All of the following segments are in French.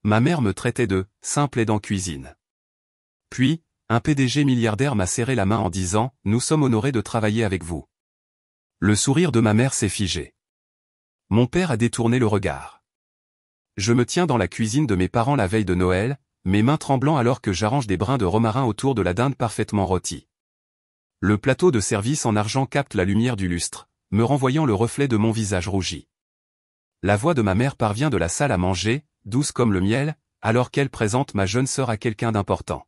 Ma mère me traitait de « simple aide en cuisine ». Puis, un PDG milliardaire m'a serré la main en disant « Nous sommes honorés de travailler avec vous ». Le sourire de ma mère s'est figé. Mon père a détourné le regard. Je me tiens dans la cuisine de mes parents la veille de Noël, mes mains tremblant alors que j'arrange des brins de romarin autour de la dinde parfaitement rôtie. Le plateau de service en argent capte la lumière du lustre, me renvoyant le reflet de mon visage rougi. La voix de ma mère parvient de la salle à manger, douce comme le miel, alors qu'elle présente ma jeune sœur à quelqu'un d'important.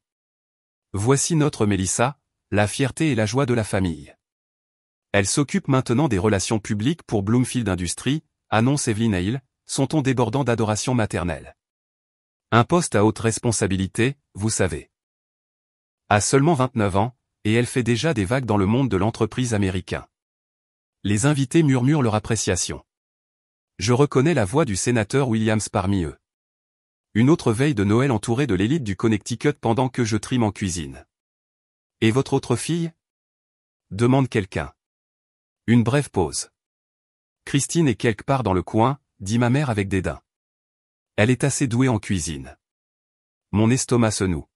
Voici notre Mélissa, la fierté et la joie de la famille. Elle s'occupe maintenant des relations publiques pour Bloomfield Industries, annonce Evelyn Hale, son ton débordant d'adoration maternelle. Un poste à haute responsabilité, vous savez. À seulement 29 ans, et elle fait déjà des vagues dans le monde de l'entreprise américain. Les invités murmurent leur appréciation. Je reconnais la voix du sénateur Williams parmi eux. Une autre veille de Noël entourée de l'élite du Connecticut pendant que je trime en cuisine. Et votre autre fille ? Demande quelqu'un. Une brève pause. Christine est quelque part dans le coin, dit ma mère avec dédain. Elle est assez douée en cuisine. Mon estomac se noue.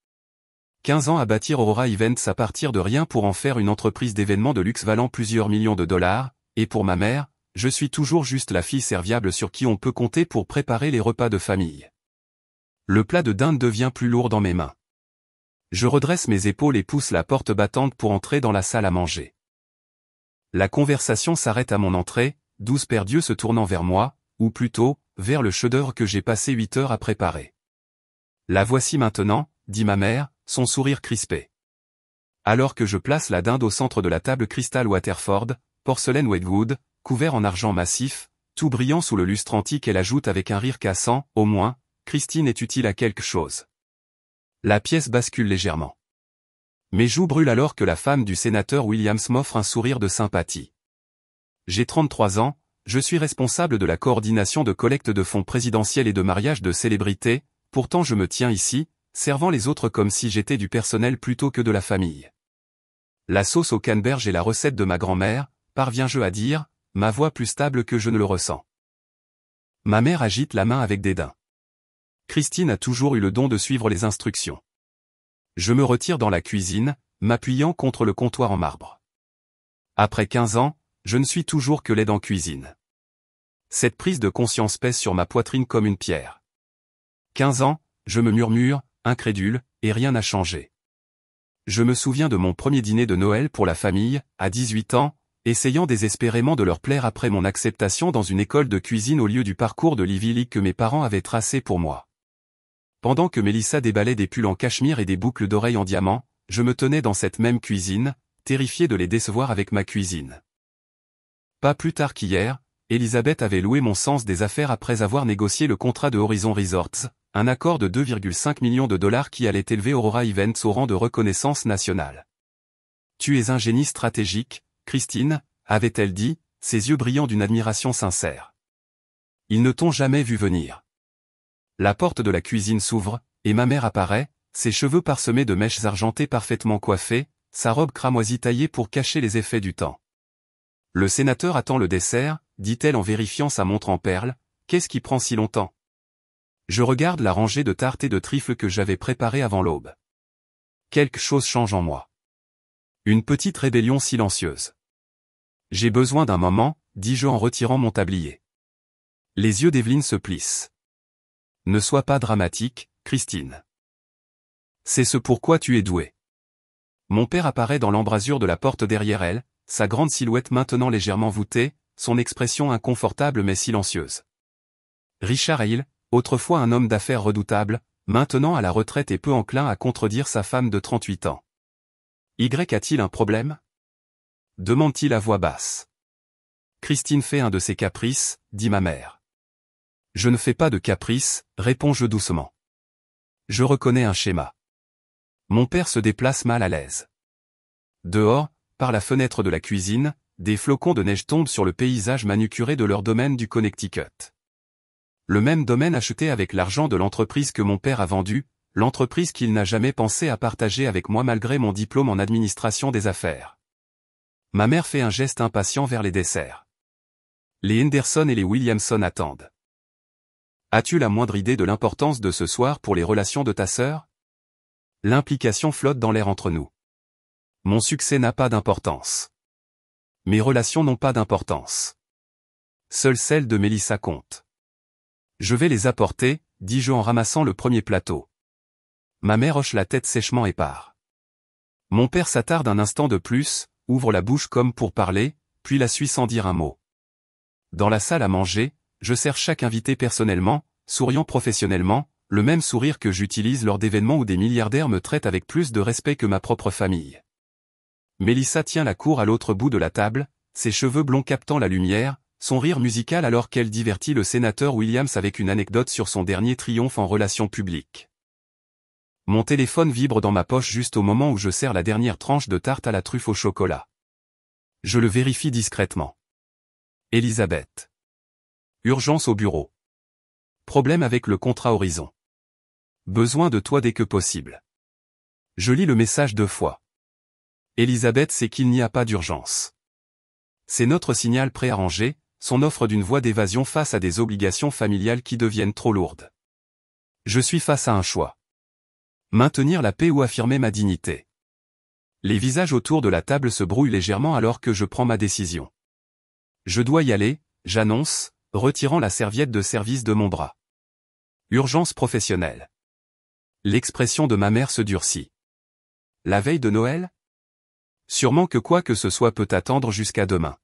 15 ans à bâtir Aurora Events à partir de rien pour en faire une entreprise d'événements de luxe valant plusieurs millions de dollars, et pour ma mère, je suis toujours juste la fille serviable sur qui on peut compter pour préparer les repas de famille. Le plat de dinde devient plus lourd dans mes mains. Je redresse mes épaules et pousse la porte battante pour entrer dans la salle à manger. La conversation s'arrête à mon entrée, 12 paires d'yeux se tournant vers moi, ou plutôt, vers le chef-d'œuvre que j'ai passé 8 heures à préparer. La voici maintenant, dit ma mère, son sourire crispé. Alors que je place la dinde au centre de la table cristal Waterford, porcelaine Wedgwood, couvert en argent massif, tout brillant sous le lustre antique, elle ajoute avec un rire cassant, au moins, Christine est utile à quelque chose. La pièce bascule légèrement. Mes joues brûlent alors que la femme du sénateur Williams m'offre un sourire de sympathie. J'ai 33 ans, je suis responsable de la coordination de collecte de fonds présidentiels et de mariage de célébrités, pourtant je me tiens ici, servant les autres comme si j'étais du personnel plutôt que de la famille. La sauce au canneberge est la recette de ma grand-mère, parviens-je à dire, ma voix plus stable que je ne le ressens. Ma mère agite la main avec dédain. Christine a toujours eu le don de suivre les instructions. Je me retire dans la cuisine, m'appuyant contre le comptoir en marbre. Après 15 ans, je ne suis toujours que laide en cuisine. Cette prise de conscience pèse sur ma poitrine comme une pierre. 15 ans, je me murmure, incrédule, et rien n'a changé. Je me souviens de mon premier dîner de Noël pour la famille, à 18 ans, essayant désespérément de leur plaire après mon acceptation dans une école de cuisine au lieu du parcours de l'Ivy League que mes parents avaient tracé pour moi. Pendant que Mélissa déballait des pulls en cachemire et des boucles d'oreilles en diamant, je me tenais dans cette même cuisine, terrifié de les décevoir avec ma cuisine. Pas plus tard qu'hier, Elisabeth avait loué mon sens des affaires après avoir négocié le contrat de Horizon Resorts, un accord de 2,5 millions de dollars qui allait élever Aurora Events au rang de reconnaissance nationale. « Tu es un génie stratégique, Christine », avait-elle dit, ses yeux brillants d'une admiration sincère. « Ils ne t'ont jamais vu venir. » La porte de la cuisine s'ouvre, et ma mère apparaît, ses cheveux parsemés de mèches argentées parfaitement coiffées, sa robe cramoisie taillée pour cacher les effets du temps. « Le sénateur attend le dessert, » dit-elle en vérifiant sa montre en perles, « qu'est-ce qui prend si longtemps ?» Je regarde la rangée de tartes et de trifles que j'avais préparées avant l'aube. Quelque chose change en moi. Une petite rébellion silencieuse. J'ai besoin d'un moment, dis-je en retirant mon tablier. Les yeux d'Evelyne se plissent. Ne sois pas dramatique, Christine. C'est ce pourquoi tu es douée. Mon père apparaît dans l'embrasure de la porte derrière elle, sa grande silhouette maintenant légèrement voûtée, son expression inconfortable mais silencieuse. Richard Hale, autrefois un homme d'affaires redoutable, maintenant à la retraite et peu enclin à contredire sa femme de 38 ans. Y a-t-il un problème ? Demande-t-il à voix basse. Christine fait un de ses caprices, dit ma mère. Je ne fais pas de caprices, réponds-je doucement. Je reconnais un schéma. Mon père se déplace mal à l'aise. Dehors, par la fenêtre de la cuisine, des flocons de neige tombent sur le paysage manucuré de leur domaine du Connecticut. Le même domaine acheté avec l'argent de l'entreprise que mon père a vendue, l'entreprise qu'il n'a jamais pensé à partager avec moi malgré mon diplôme en administration des affaires. Ma mère fait un geste impatient vers les desserts. Les Henderson et les Williamson attendent. As-tu la moindre idée de l'importance de ce soir pour les relations de ta sœur? L'implication flotte dans l'air entre nous. Mon succès n'a pas d'importance. Mes relations n'ont pas d'importance. Seule celle de Mélissa compte. Je vais les apporter, dis-je en ramassant le premier plateau. Ma mère hoche la tête sèchement et part. Mon père s'attarde un instant de plus, ouvre la bouche comme pour parler, puis la suit sans dire un mot. Dans la salle à manger, je sers chaque invité personnellement, souriant professionnellement, le même sourire que j'utilise lors d'événements où des milliardaires me traitent avec plus de respect que ma propre famille. Mélissa tient la cour à l'autre bout de la table, ses cheveux blonds captant la lumière, son rire musical alors qu'elle divertit le sénateur Williams avec une anecdote sur son dernier triomphe en relations publiques. Mon téléphone vibre dans ma poche juste au moment où je sers la dernière tranche de tarte à la truffe au chocolat. Je le vérifie discrètement. Elisabeth. Urgence au bureau. Problème avec le contrat Horizon. Besoin de toi dès que possible. Je lis le message 2 fois. Elisabeth sait qu'il n'y a pas d'urgence. C'est notre signal préarrangé, son offre d'une voie d'évasion face à des obligations familiales qui deviennent trop lourdes. Je suis face à un choix. Maintenir la paix ou affirmer ma dignité. Les visages autour de la table se brouillent légèrement alors que je prends ma décision. Je dois y aller, j'annonce, retirant la serviette de service de mon bras. Urgence professionnelle. L'expression de ma mère se durcit. La veille de Noël? Sûrement que quoi que ce soit peut attendre jusqu'à demain.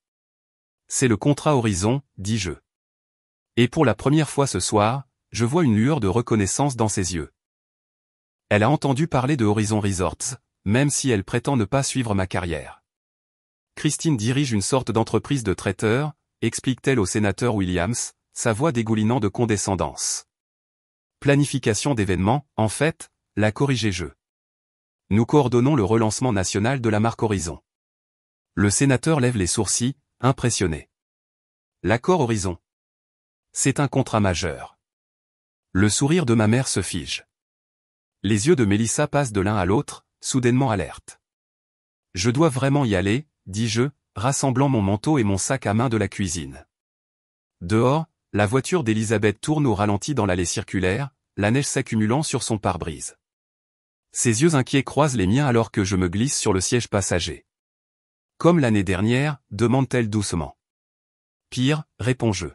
C'est le contrat Horizon, dis-je. Et pour la première fois ce soir, je vois une lueur de reconnaissance dans ses yeux. Elle a entendu parler de Horizon Resorts, même si elle prétend ne pas suivre ma carrière. Christine dirige une sorte d'entreprise de traiteur, explique-t-elle au sénateur Williams, sa voix dégoulinant de condescendance. Planification d'événements, en fait, la corrigez-je. Nous coordonnons le relancement national de la marque Horizon. Le sénateur lève les sourcils, impressionné. L'accord Horizon. C'est un contrat majeur. Le sourire de ma mère se fige. Les yeux de Mélissa passent de l'un à l'autre, soudainement alerte. Je dois vraiment y aller, dis-je, rassemblant mon manteau et mon sac à main de la cuisine. Dehors, la voiture d'Elisabeth tourne au ralenti dans l'allée circulaire, la neige s'accumulant sur son pare-brise. Ses yeux inquiets croisent les miens alors que je me glisse sur le siège passager. Comme l'année dernière, demande-t-elle doucement. Pire, réponds-je.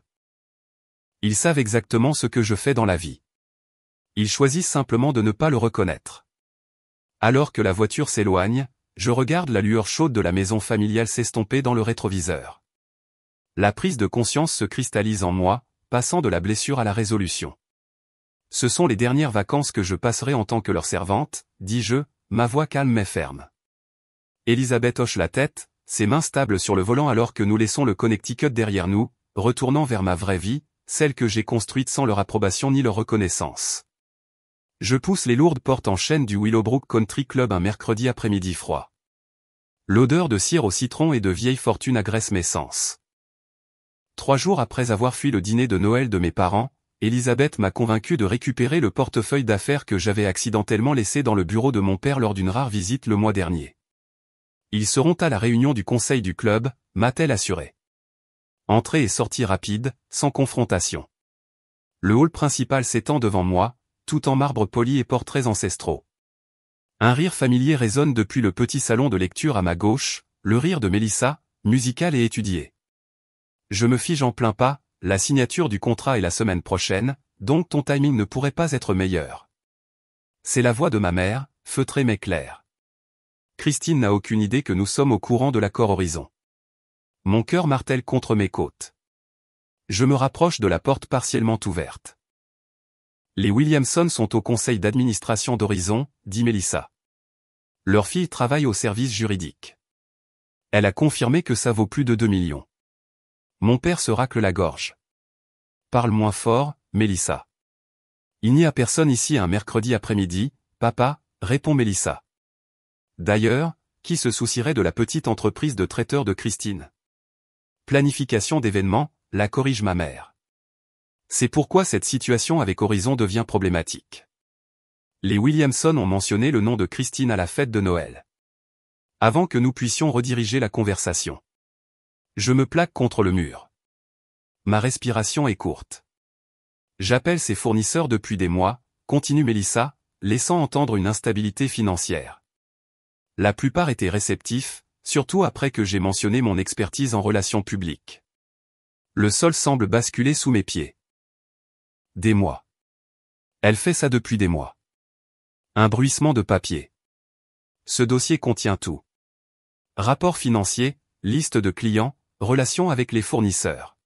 Ils savent exactement ce que je fais dans la vie. Ils choisissent simplement de ne pas le reconnaître. Alors que la voiture s'éloigne, je regarde la lueur chaude de la maison familiale s'estomper dans le rétroviseur. La prise de conscience se cristallise en moi, passant de la blessure à la résolution. Ce sont les dernières vacances que je passerai en tant que leur servante, dis-je, ma voix calme mais ferme. Elisabeth hoche la tête, ses mains stables sur le volant alors que nous laissons le Connecticut derrière nous, retournant vers ma vraie vie, celle que j'ai construite sans leur approbation ni leur reconnaissance. Je pousse les lourdes portes en chêne du Willowbrook Country Club un mercredi après-midi froid. L'odeur de cire au citron et de vieille fortune agresse mes sens. 3 jours après avoir fui le dîner de Noël de mes parents, Elisabeth m'a convaincu de récupérer le portefeuille d'affaires que j'avais accidentellement laissé dans le bureau de mon père lors d'une rare visite le mois dernier. Ils seront à la réunion du conseil du club, m'a-t-elle assuré. Entrée et sortie rapide, sans confrontation. Le hall principal s'étend devant moi, tout en marbre poli et portraits ancestraux. Un rire familier résonne depuis le petit salon de lecture à ma gauche, le rire de Mélissa, musical et étudié. Je me fige en plein pas, la signature du contrat est la semaine prochaine, donc ton timing ne pourrait pas être meilleur. C'est la voix de ma mère, feutrée mais claire. Christine n'a aucune idée que nous sommes au courant de l'accord Horizon. Mon cœur martèle contre mes côtes. Je me rapproche de la porte partiellement ouverte. Les Williamson sont au conseil d'administration d'Horizon, dit Mélissa. Leur fille travaille au service juridique. Elle a confirmé que ça vaut plus de 2 millions. Mon père se racle la gorge. Parle moins fort, Mélissa. Il n'y a personne ici un mercredi après-midi, papa, répond Mélissa. D'ailleurs, qui se soucierait de la petite entreprise de traiteur de Christine? Planification d'événements, la corrige ma mère. C'est pourquoi cette situation avec Horizon devient problématique. Les Williamson ont mentionné le nom de Christine à la fête de Noël. Avant que nous puissions rediriger la conversation. Je me plaque contre le mur. Ma respiration est courte. J'appelle ces fournisseurs depuis des mois, continue Mélissa, laissant entendre une instabilité financière. La plupart étaient réceptifs, surtout après que j'ai mentionné mon expertise en relations publiques. Le sol semble basculer sous mes pieds. Des mois. Elle fait ça depuis des mois. Un bruissement de papier. Ce dossier contient tout. Rapport financier, liste de clients, relations avec les fournisseurs.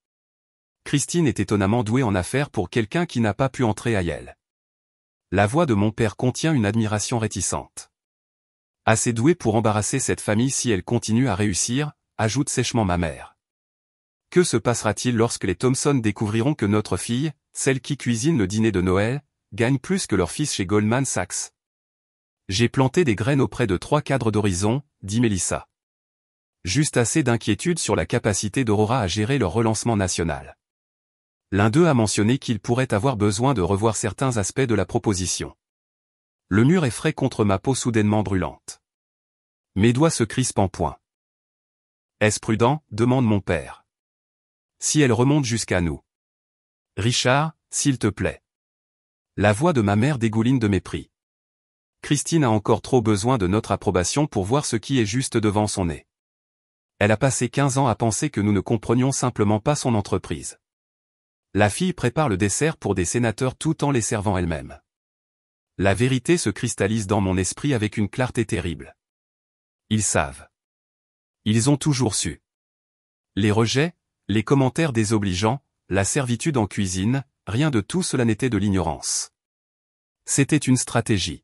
Christine est étonnamment douée en affaires pour quelqu'un qui n'a pas pu entrer à Yale. La voix de mon père contient une admiration réticente. Assez douée pour embarrasser cette famille si elle continue à réussir, ajoute sèchement ma mère. Que se passera-t-il lorsque les Thompson découvriront que notre fille, celle qui cuisine le dîner de Noël, gagne plus que leur fils chez Goldman Sachs? J'ai planté des graines auprès de 3 cadres d'horizon, dit Mélissa. Juste assez d'inquiétude sur la capacité d'Aurora à gérer leur relancement national. L'un d'eux a mentionné qu'il pourrait avoir besoin de revoir certains aspects de la proposition. Le mur est frais contre ma peau soudainement brûlante. Mes doigts se crispent en point. Est-ce prudent, demande mon père. Si elle remonte jusqu'à nous. Richard, s'il te plaît. La voix de ma mère dégouline de mépris. Christine a encore trop besoin de notre approbation pour voir ce qui est juste devant son nez. Elle a passé 15 ans à penser que nous ne comprenions simplement pas son entreprise. La fille prépare le dessert pour des sénateurs tout en les servant elle-même. La vérité se cristallise dans mon esprit avec une clarté terrible. Ils savent. Ils ont toujours su. Les rejets, les commentaires désobligeants, la servitude en cuisine, rien de tout cela n'était de l'ignorance. C'était une stratégie.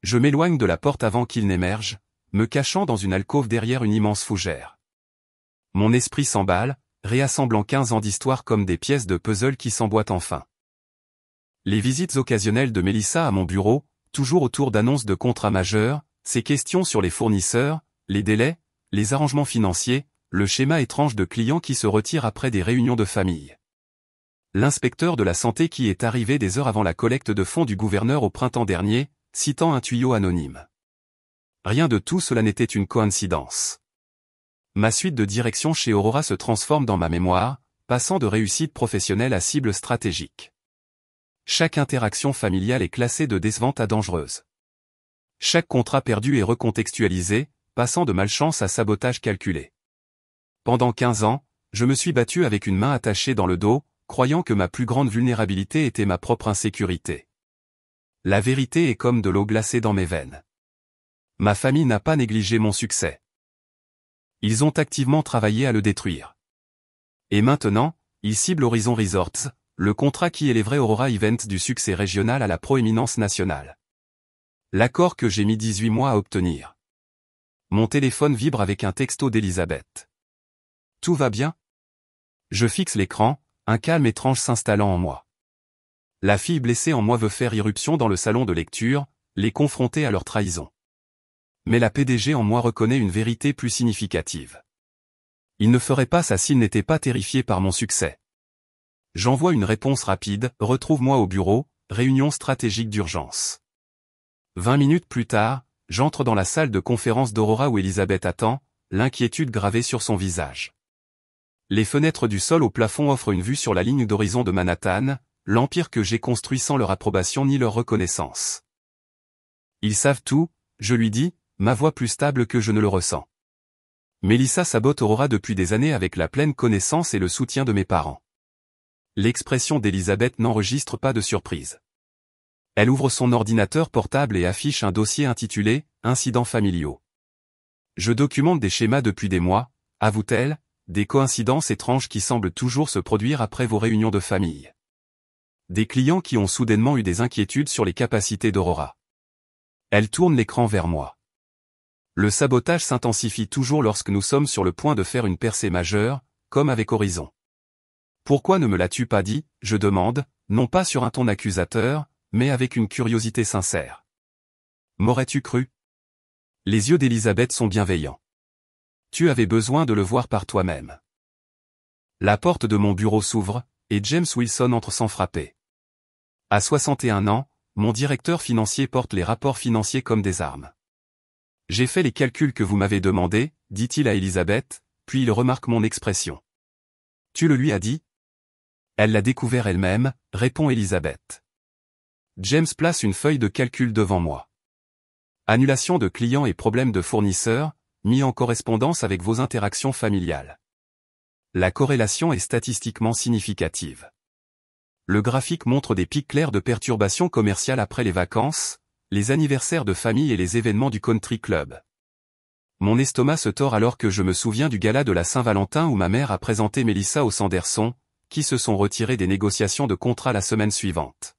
Je m'éloigne de la porte avant qu'il n'émerge, me cachant dans une alcôve derrière une immense fougère. Mon esprit s'emballe, réassemblant 15 ans d'histoire comme des pièces de puzzle qui s'emboîtent enfin. Les visites occasionnelles de Mélissa à mon bureau, toujours autour d'annonces de contrats majeurs, ses questions sur les fournisseurs, les délais, les arrangements financiers, le schéma étrange de clients qui se retirent après des réunions de famille. L'inspecteur de la santé qui est arrivé des heures avant la collecte de fonds du gouverneur au printemps dernier, citant un tuyau anonyme. Rien de tout cela n'était une coïncidence. Ma suite de direction chez Aurora se transforme dans ma mémoire, passant de réussite professionnelle à cible stratégique. Chaque interaction familiale est classée de décevante à dangereuse. Chaque contrat perdu est recontextualisé, passant de malchance à sabotage calculé. Pendant 15 ans, je me suis battu avec une main attachée dans le dos, croyant que ma plus grande vulnérabilité était ma propre insécurité. La vérité est comme de l'eau glacée dans mes veines. Ma famille n'a pas négligé mon succès. Ils ont activement travaillé à le détruire. Et maintenant, ils ciblent Horizon Resorts, le contrat qui élèverait Aurora Events du succès régional à la proéminence nationale. L'accord que j'ai mis 18 mois à obtenir. Mon téléphone vibre avec un texto d'Elisabeth. Tout va bien? Je fixe l'écran, un calme étrange s'installant en moi. La fille blessée en moi veut faire irruption dans le salon de lecture, les confronter à leur trahison. Mais la PDG en moi reconnaît une vérité plus significative. Il ne ferait pas ça s'il n'était pas terrifié par mon succès. J'envoie une réponse rapide, retrouve-moi au bureau, réunion stratégique d'urgence. 20 minutes plus tard, j'entre dans la salle de conférence d'Aurora où Elisabeth attend, l'inquiétude gravée sur son visage. Les fenêtres du sol au plafond offrent une vue sur la ligne d'horizon de Manhattan, l'empire que j'ai construit sans leur approbation ni leur reconnaissance. Ils savent tout, je lui dis, ma voix plus stable que je ne le ressens. Mélissa sabote Aurora depuis des années avec la pleine connaissance et le soutien de mes parents. L'expression d'Elisabeth n'enregistre pas de surprise. Elle ouvre son ordinateur portable et affiche un dossier intitulé « Incidents familiaux ». Je documente des schémas depuis des mois, avoue-t-elle, des coïncidences étranges qui semblent toujours se produire après vos réunions de famille. Des clients qui ont soudainement eu des inquiétudes sur les capacités d'Aurora. Elle tourne l'écran vers moi. Le sabotage s'intensifie toujours lorsque nous sommes sur le point de faire une percée majeure, comme avec Horizon. Pourquoi ne me l'as-tu pas dit, je demande, non pas sur un ton accusateur, mais avec une curiosité sincère. M'aurais-tu cru? Les yeux d'Elisabeth sont bienveillants. Tu avais besoin de le voir par toi-même. La porte de mon bureau s'ouvre, et James Wilson entre sans frapper. À 61 ans, mon directeur financier porte les rapports financiers comme des armes. J'ai fait les calculs que vous m'avez demandé, dit-il à Elisabeth, puis il remarque mon expression. Tu le lui as dit? Elle l'a découvert elle-même, répond Elisabeth. James place une feuille de calcul devant moi. Annulation de clients et problèmes de fournisseurs, mis en correspondance avec vos interactions familiales. La corrélation est statistiquement significative. Le graphique montre des pics clairs de perturbations commerciales après les vacances, les anniversaires de famille et les événements du country club. Mon estomac se tord alors que je me souviens du gala de la Saint-Valentin où ma mère a présenté Melissa aux Sanderson, qui se sont retirés des négociations de contrat la semaine suivante.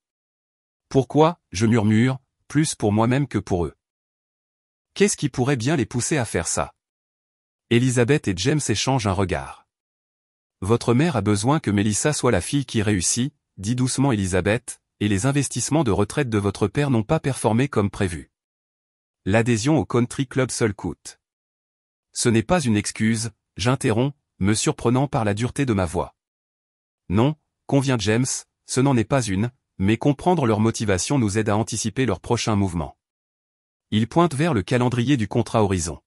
Pourquoi, je murmure, plus pour moi-même que pour eux. Qu'est-ce qui pourrait bien les pousser à faire ça? Elisabeth et James échangent un regard. Votre mère a besoin que Melissa soit la fille qui réussit, dit doucement Elisabeth, et les investissements de retraite de votre père n'ont pas performé comme prévu. L'adhésion au country club seul coûte. Ce n'est pas une excuse, j'interromps, me surprenant par la dureté de ma voix. Non, convient James, ce n'en est pas une, mais comprendre leur motivation nous aide à anticiper leur prochain mouvement. Ils pointent vers le calendrier du contrat Horizon.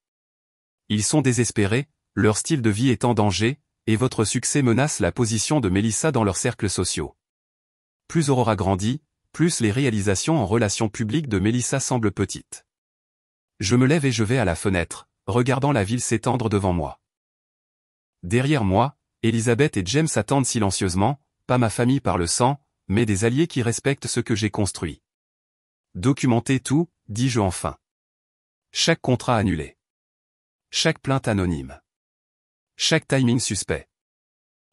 Ils sont désespérés, leur style de vie est en danger, et votre succès menace la position de Melissa dans leurs cercles sociaux. Plus Aurora grandit, plus les réalisations en relations publiques de Melissa semblent petites. Je me lève et je vais à la fenêtre, regardant la ville s'étendre devant moi. Derrière moi, Elisabeth et James attendent silencieusement, pas ma famille par le sang, mais des alliés qui respectent ce que j'ai construit. Documentez tout, dis-je enfin. Chaque contrat annulé. Chaque plainte anonyme. Chaque timing suspect.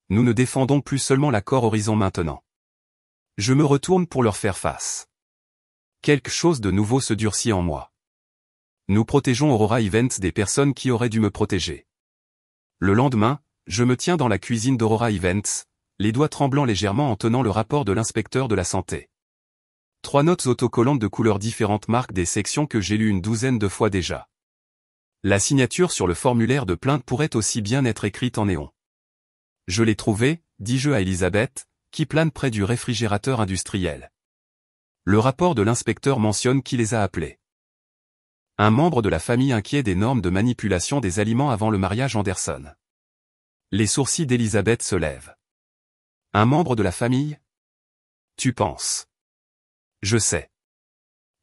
Nous ne défendons plus seulement l'accord Horizon maintenant. Je me retourne pour leur faire face. Quelque chose de nouveau se durcit en moi. Nous protégeons Aurora Events des personnes qui auraient dû me protéger. Le lendemain, je me tiens dans la cuisine d'Aurora Events, les doigts tremblants légèrement en tenant le rapport de l'inspecteur de la santé. 3 notes autocollantes de couleurs différentes marquent des sections que j'ai lues une douzaine de fois déjà. La signature sur le formulaire de plainte pourrait aussi bien être écrite en néon. Je l'ai trouvé, dis-je à Elisabeth, qui plane près du réfrigérateur industriel. Le rapport de l'inspecteur mentionne qui les a appelés. Un membre de la famille inquiet des normes de manipulation des aliments avant le mariage Anderson. Les sourcils d'Elisabeth se lèvent. Un membre de la famille? Tu penses? Je sais.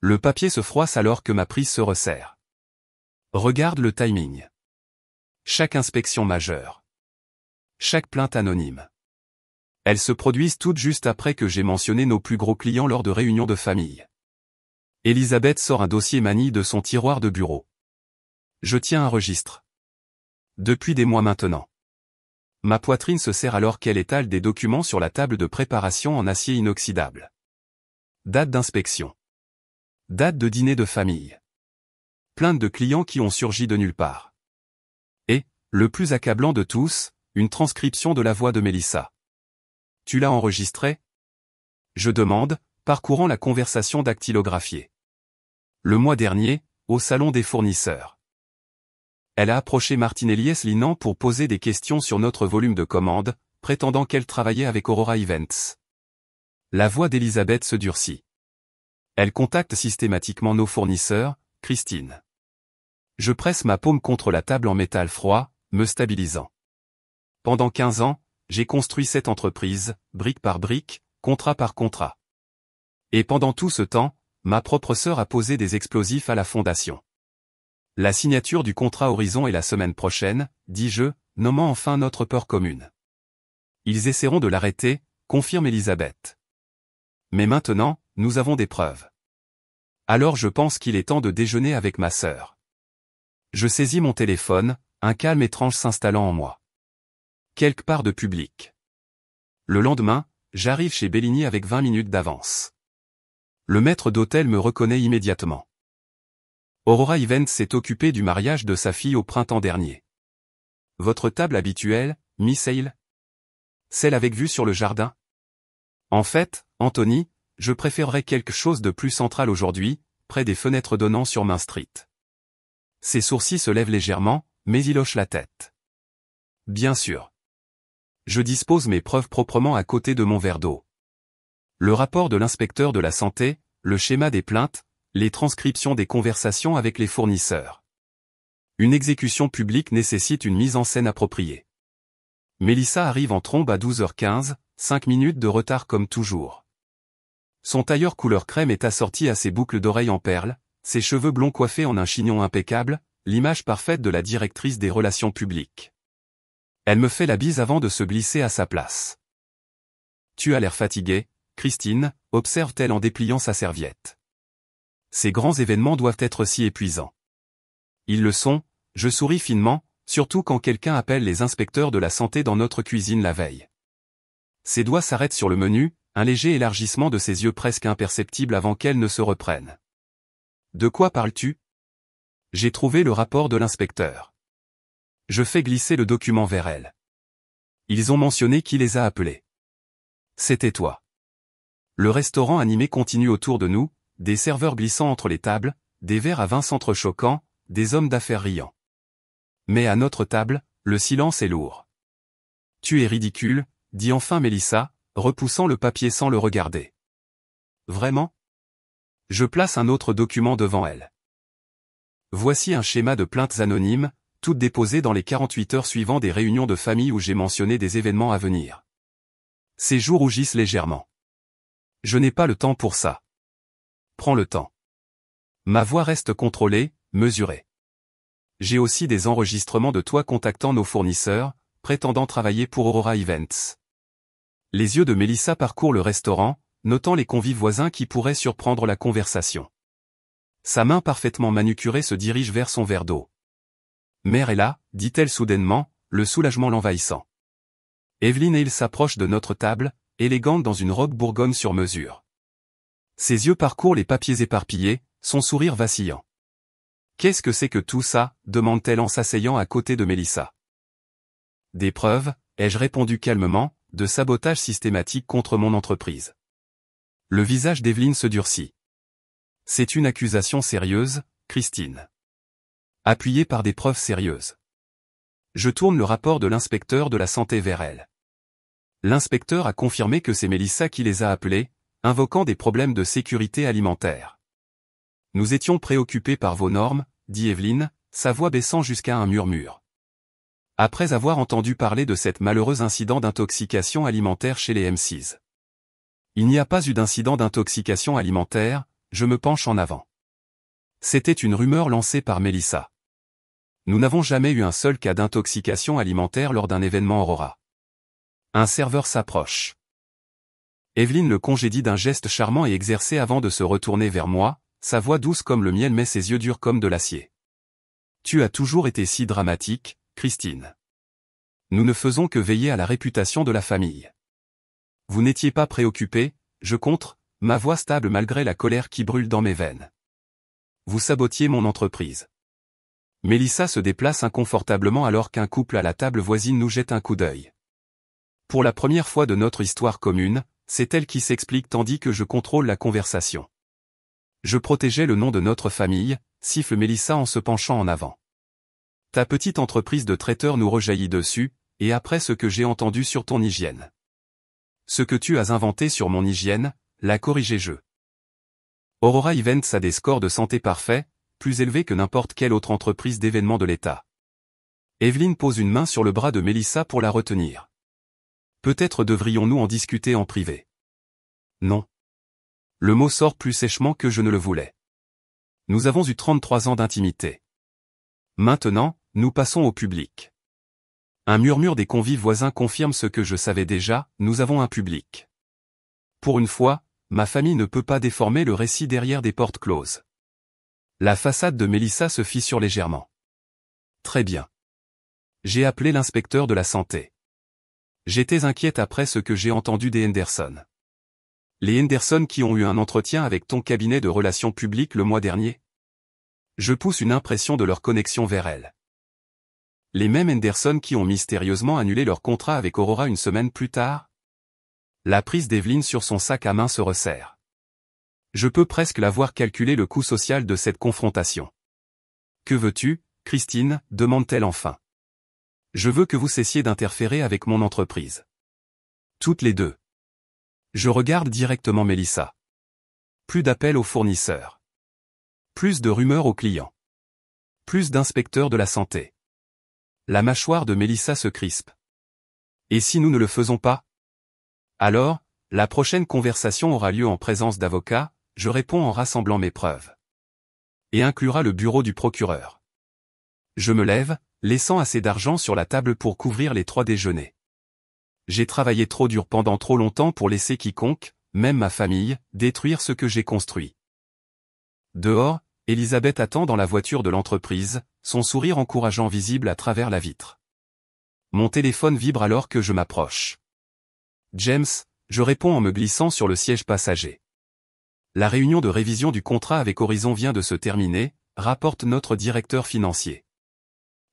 Le papier se froisse alors que ma prise se resserre. Regarde le timing. Chaque inspection majeure. Chaque plainte anonyme. Elles se produisent toutes juste après que j'ai mentionné nos plus gros clients lors de réunions de famille. Elisabeth sort un dossier manie de son tiroir de bureau. Je tiens un registre. Depuis des mois maintenant. Ma poitrine se serre alors qu'elle étale des documents sur la table de préparation en acier inoxydable. Date d'inspection. Date de dîner de famille. Plainte de clients qui ont surgi de nulle part. Et, le plus accablant de tous, une transcription de la voix de Melissa. Tu l'as enregistrée? Je demande, parcourant la conversation dactylographiée. Le mois dernier, au salon des fournisseurs. Elle a approché Martinelli Linan pour poser des questions sur notre volume de commandes, prétendant qu'elle travaillait avec Aurora Events. La voix d'Elisabeth se durcit. Elle contacte systématiquement nos fournisseurs, Christine. Je presse ma paume contre la table en métal froid, me stabilisant. Pendant 15 ans, j'ai construit cette entreprise, brique par brique, contrat par contrat. Et pendant tout ce temps, ma propre sœur a posé des explosifs à la fondation. La signature du contrat Horizon est la semaine prochaine, dis-je, nommant enfin notre peur commune. Ils essaieront de l'arrêter, confirme Elisabeth. Mais maintenant, nous avons des preuves. Alors je pense qu'il est temps de déjeuner avec ma sœur. Je saisis mon téléphone, un calme étrange s'installant en moi. Quelque part de public. Le lendemain, j'arrive chez Bellini avec 20 minutes d'avance. Le maître d'hôtel me reconnaît immédiatement. Aurora Events s'est occupé du mariage de sa fille au printemps dernier. Votre table habituelle, Miss Hale? Celle avec vue sur le jardin? En fait, Anthony, je préférerais quelque chose de plus central aujourd'hui, près des fenêtres donnant sur Main Street. Ses sourcils se lèvent légèrement, mais il hoche la tête. Bien sûr. Je dispose mes preuves proprement à côté de mon verre d'eau. Le rapport de l'inspecteur de la santé, le schéma des plaintes, les transcriptions des conversations avec les fournisseurs. Une exécution publique nécessite une mise en scène appropriée. Melissa arrive en trombe à 12h15, 5 minutes de retard comme toujours. Son tailleur couleur crème est assorti à ses boucles d'oreilles en perles, ses cheveux blonds coiffés en un chignon impeccable, l'image parfaite de la directrice des relations publiques. Elle me fait la bise avant de se glisser à sa place. Tu as l'air fatiguée, Christine, observe-t-elle en dépliant sa serviette. Ces grands événements doivent être si épuisants. Ils le sont, je souris finement, surtout quand quelqu'un appelle les inspecteurs de la santé dans notre cuisine la veille. Ses doigts s'arrêtent sur le menu, un léger élargissement de ses yeux presque imperceptible avant qu'elle ne se reprenne. De quoi parles-tu? J'ai trouvé le rapport de l'inspecteur. Je fais glisser le document vers elle. Ils ont mentionné qui les a appelés. C'était toi. Le restaurant animé continue autour de nous, des serveurs glissant entre les tables, des verres à vin s'entrechoquant, des hommes d'affaires riant. Mais à notre table, le silence est lourd. Tu es ridicule, dit enfin Mélissa, repoussant le papier sans le regarder. Vraiment? Je place un autre document devant elle. Voici un schéma de plaintes anonymes, toutes déposées dans les 48 heures suivant des réunions de famille où j'ai mentionné des événements à venir. Ces joues rougissent légèrement. Je n'ai pas le temps pour ça. Prends le temps. Ma voix reste contrôlée, mesurée. J'ai aussi des enregistrements de toi contactant nos fournisseurs, prétendant travailler pour Aurora Events. Les yeux de Mélissa parcourent le restaurant, notant les convives voisins qui pourraient surprendre la conversation. Sa main parfaitement manucurée se dirige vers son verre d'eau. Mère est là, dit-elle soudainement, le soulagement l'envahissant. Evelyne et il s'approchent de notre table, élégante dans une robe bourgogne sur mesure. Ses yeux parcourent les papiers éparpillés, son sourire vacillant. Qu'est-ce que c'est que tout ça, demande-t-elle en s'asseyant à côté de Mélissa. Des preuves, ai-je répondu calmement, de sabotage systématique contre mon entreprise. Le visage d'Evelyne se durcit. C'est une accusation sérieuse, Christine. Appuyée par des preuves sérieuses. Je tourne le rapport de l'inspecteur de la santé vers elle. L'inspecteur a confirmé que c'est Mélissa qui les a appelés, invoquant des problèmes de sécurité alimentaire. Nous étions préoccupés par vos normes, dit Evelyne, sa voix baissant jusqu'à un murmure. Après avoir entendu parler de cet malheureux incident d'intoxication alimentaire chez les M6. Il n'y a pas eu d'incident d'intoxication alimentaire, je me penche en avant. C'était une rumeur lancée par Mélissa. Nous n'avons jamais eu un seul cas d'intoxication alimentaire lors d'un événement Aurora. Un serveur s'approche. Evelyne le congédie d'un geste charmant et exercé avant de se retourner vers moi, sa voix douce comme le miel mais ses yeux durs comme de l'acier. Tu as toujours été si dramatique, Christine. Nous ne faisons que veiller à la réputation de la famille. Vous n'étiez pas préoccupée, je contre, ma voix stable malgré la colère qui brûle dans mes veines. Vous sabotiez mon entreprise. Mélissa se déplace inconfortablement alors qu'un couple à la table voisine nous jette un coup d'œil. Pour la première fois de notre histoire commune, c'est elle qui s'explique tandis que je contrôle la conversation. Je protégeais le nom de notre famille, siffle Mélissa en se penchant en avant. Ta petite entreprise de traiteur nous rejaillit dessus, et après ce que j'ai entendu sur ton hygiène. Ce que tu as inventé sur mon hygiène, l'a corrigé je. Aurora Events a des scores de santé parfaits, plus élevés que n'importe quelle autre entreprise d'événements de l'État. Evelyne pose une main sur le bras de Mélissa pour la retenir. Peut-être devrions-nous en discuter en privé. Non. Le mot sort plus sèchement que je ne le voulais. Nous avons eu 33 ans d'intimité. Maintenant, nous passons au public. Un murmure des convives voisins confirme ce que je savais déjà, nous avons un public. Pour une fois, ma famille ne peut pas déformer le récit derrière des portes closes. La façade de Mélissa se fissure légèrement. Très bien. J'ai appelé l'inspecteur de la santé. J'étais inquiète après ce que j'ai entendu des Henderson. Les Henderson qui ont eu un entretien avec ton cabinet de relations publiques le mois dernier. Je pousse une impression de leur connexion vers elle. Les mêmes Henderson qui ont mystérieusement annulé leur contrat avec Aurora une semaine plus tard. La prise d'Evelyne sur son sac à main se resserre. Je peux presque la voir calculer le coût social de cette confrontation. Que veux-tu, Christine, demande-t-elle enfin. Je veux que vous cessiez d'interférer avec mon entreprise. Toutes les deux. Je regarde directement Mélissa. Plus d'appels aux fournisseurs. Plus de rumeurs aux clients. Plus d'inspecteurs de la santé. La mâchoire de Mélissa se crispe. Et si nous ne le faisons pas? Alors, la prochaine conversation aura lieu en présence d'avocats, je réponds en rassemblant mes preuves. Et inclura le bureau du procureur. Je me lève, laissant assez d'argent sur la table pour couvrir les 3 déjeuners. J'ai travaillé trop dur pendant trop longtemps pour laisser quiconque, même ma famille, détruire ce que j'ai construit. Dehors, Elisabeth attend dans la voiture de l'entreprise, son sourire encourageant visible à travers la vitre. Mon téléphone vibre alors que je m'approche. James, je réponds en me glissant sur le siège passager. La réunion de révision du contrat avec Horizon vient de se terminer, rapporte notre directeur financier.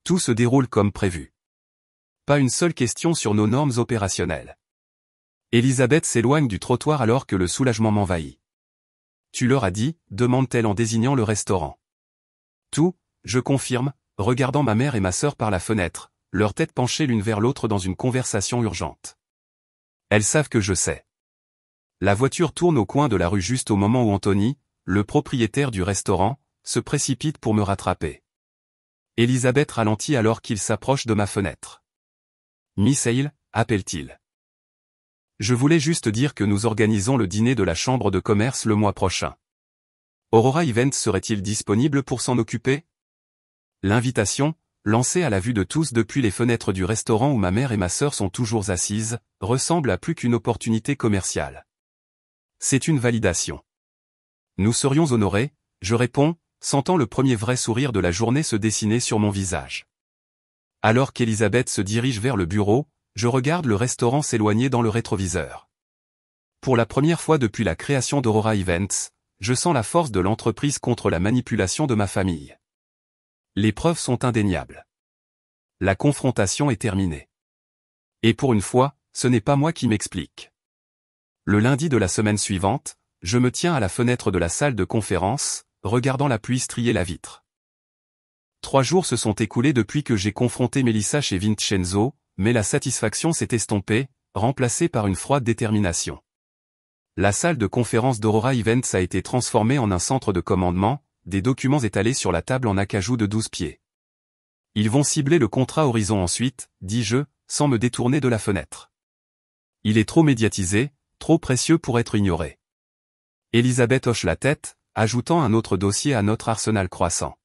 Tout se déroule comme prévu. Pas une seule question sur nos normes opérationnelles. Elisabeth s'éloigne du trottoir alors que le soulagement m'envahit. Tu leur as dit, demande-t-elle en désignant le restaurant. Tout, je confirme, regardant ma mère et ma sœur par la fenêtre, leur tête penchée l'une vers l'autre dans une conversation urgente. Elles savent que je sais. La voiture tourne au coin de la rue juste au moment où Anthony, le propriétaire du restaurant, se précipite pour me rattraper. Elisabeth ralentit alors qu'il s'approche de ma fenêtre. Miss Hale, appelle-t-il. Je voulais juste dire que nous organisons le dîner de la chambre de commerce le mois prochain. Aurora Events serait-il disponible pour s'en occuper? L'invitation, lancée à la vue de tous depuis les fenêtres du restaurant où ma mère et ma sœur sont toujours assises, ressemble à plus qu'une opportunité commerciale. C'est une validation. Nous serions honorés, je réponds, sentant le premier vrai sourire de la journée se dessiner sur mon visage. Alors qu'Elisabeth se dirige vers le bureau, je regarde le restaurant s'éloigner dans le rétroviseur. Pour la première fois depuis la création d'Aurora Events, je sens la force de l'entreprise contre la manipulation de ma famille. Les preuves sont indéniables. La confrontation est terminée. Et pour une fois, ce n'est pas moi qui m'explique. Le lundi de la semaine suivante, je me tiens à la fenêtre de la salle de conférence, regardant la pluie strier la vitre. 3 jours se sont écoulés depuis que j'ai confronté Melissa chez Vincenzo, mais la satisfaction s'est estompée, remplacée par une froide détermination. La salle de conférence d'Aurora Events a été transformée en un centre de commandement, des documents étalés sur la table en acajou de 12 pieds. Ils vont cibler le contrat Horizon ensuite, dis-je, sans me détourner de la fenêtre. Il est trop médiatisé, trop précieux pour être ignoré. Elisabeth hoche la tête, ajoutant un autre dossier à notre arsenal croissant.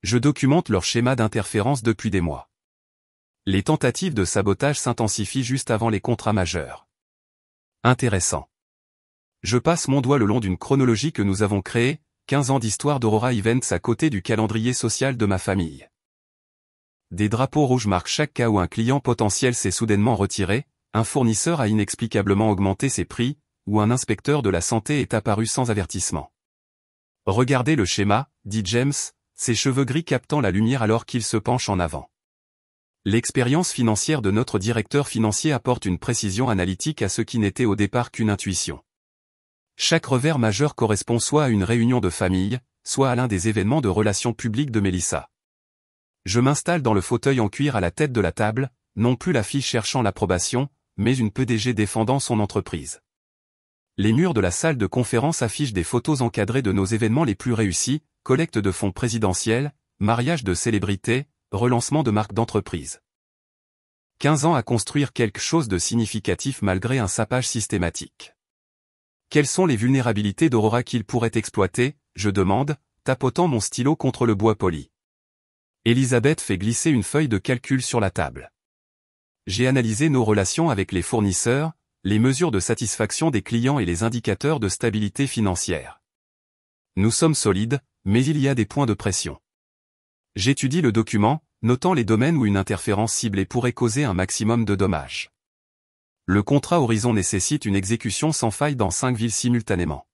Je documente leur schéma d'interférence depuis des mois. Les tentatives de sabotage s'intensifient juste avant les contrats majeurs. Intéressant. Je passe mon doigt le long d'une chronologie que nous avons créée, 15 ans d'histoire d'Aurora Events à côté du calendrier social de ma famille. Des drapeaux rouges marquent chaque cas où un client potentiel s'est soudainement retiré, un fournisseur a inexplicablement augmenté ses prix, ou un inspecteur de la santé est apparu sans avertissement. Regardez le schéma, dit James, ses cheveux gris captant la lumière alors qu'il se penche en avant. L'expérience financière de notre directeur financier apporte une précision analytique à ce qui n'était au départ qu'une intuition. Chaque revers majeur correspond soit à une réunion de famille, soit à l'un des événements de relations publiques de Melissa. Je m'installe dans le fauteuil en cuir à la tête de la table, non plus la fille cherchant l'approbation, mais une PDG défendant son entreprise. Les murs de la salle de conférence affichent des photos encadrées de nos événements les plus réussis, collecte de fonds présidentiels, mariage de célébrités, relancement de marques d'entreprise. 15 ans à construire quelque chose de significatif malgré un sapage systématique. Quelles sont les vulnérabilités d'Aurora qu'il pourrait exploiter, je demande, tapotant mon stylo contre le bois poli. Elisabeth fait glisser une feuille de calcul sur la table. J'ai analysé nos relations avec les fournisseurs, les mesures de satisfaction des clients et les indicateurs de stabilité financière. Nous sommes solides, mais il y a des points de pression. J'étudie le document, notant les domaines où une interférence ciblée pourrait causer un maximum de dommages. Le contrat Horizon nécessite une exécution sans faille dans 5 villes simultanément.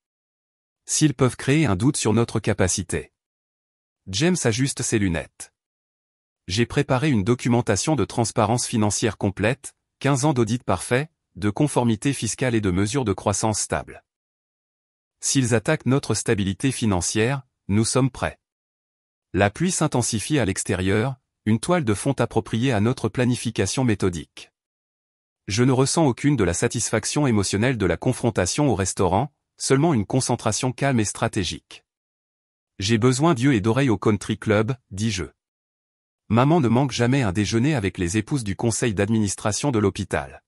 S'ils peuvent créer un doute sur notre capacité. James ajuste ses lunettes. J'ai préparé une documentation de transparence financière complète, 15 ans d'audit parfait, de conformité fiscale et de mesures de croissance stable. S'ils attaquent notre stabilité financière, nous sommes prêts. La pluie s'intensifie à l'extérieur, une toile de fond appropriée à notre planification méthodique. Je ne ressens aucune de la satisfaction émotionnelle de la confrontation au restaurant, seulement une concentration calme et stratégique. J'ai besoin d'yeux et d'oreilles au country club, dis-je. Maman ne manque jamais un déjeuner avec les épouses du conseil d'administration de l'hôpital.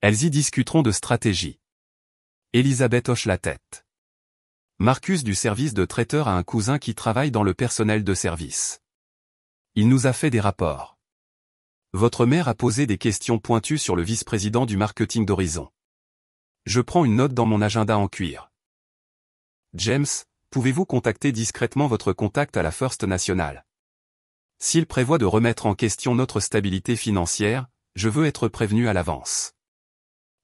Elles y discuteront de stratégie. Elisabeth hoche la tête. Marcus du service de traiteur a un cousin qui travaille dans le personnel de service. Il nous a fait des rapports. Votre mère a posé des questions pointues sur le vice-président du marketing d'Horizon. Je prends une note dans mon agenda en cuir. James, pouvez-vous contacter discrètement votre contact à la First National? S'il prévoit de remettre en question notre stabilité financière, je veux être prévenu à l'avance.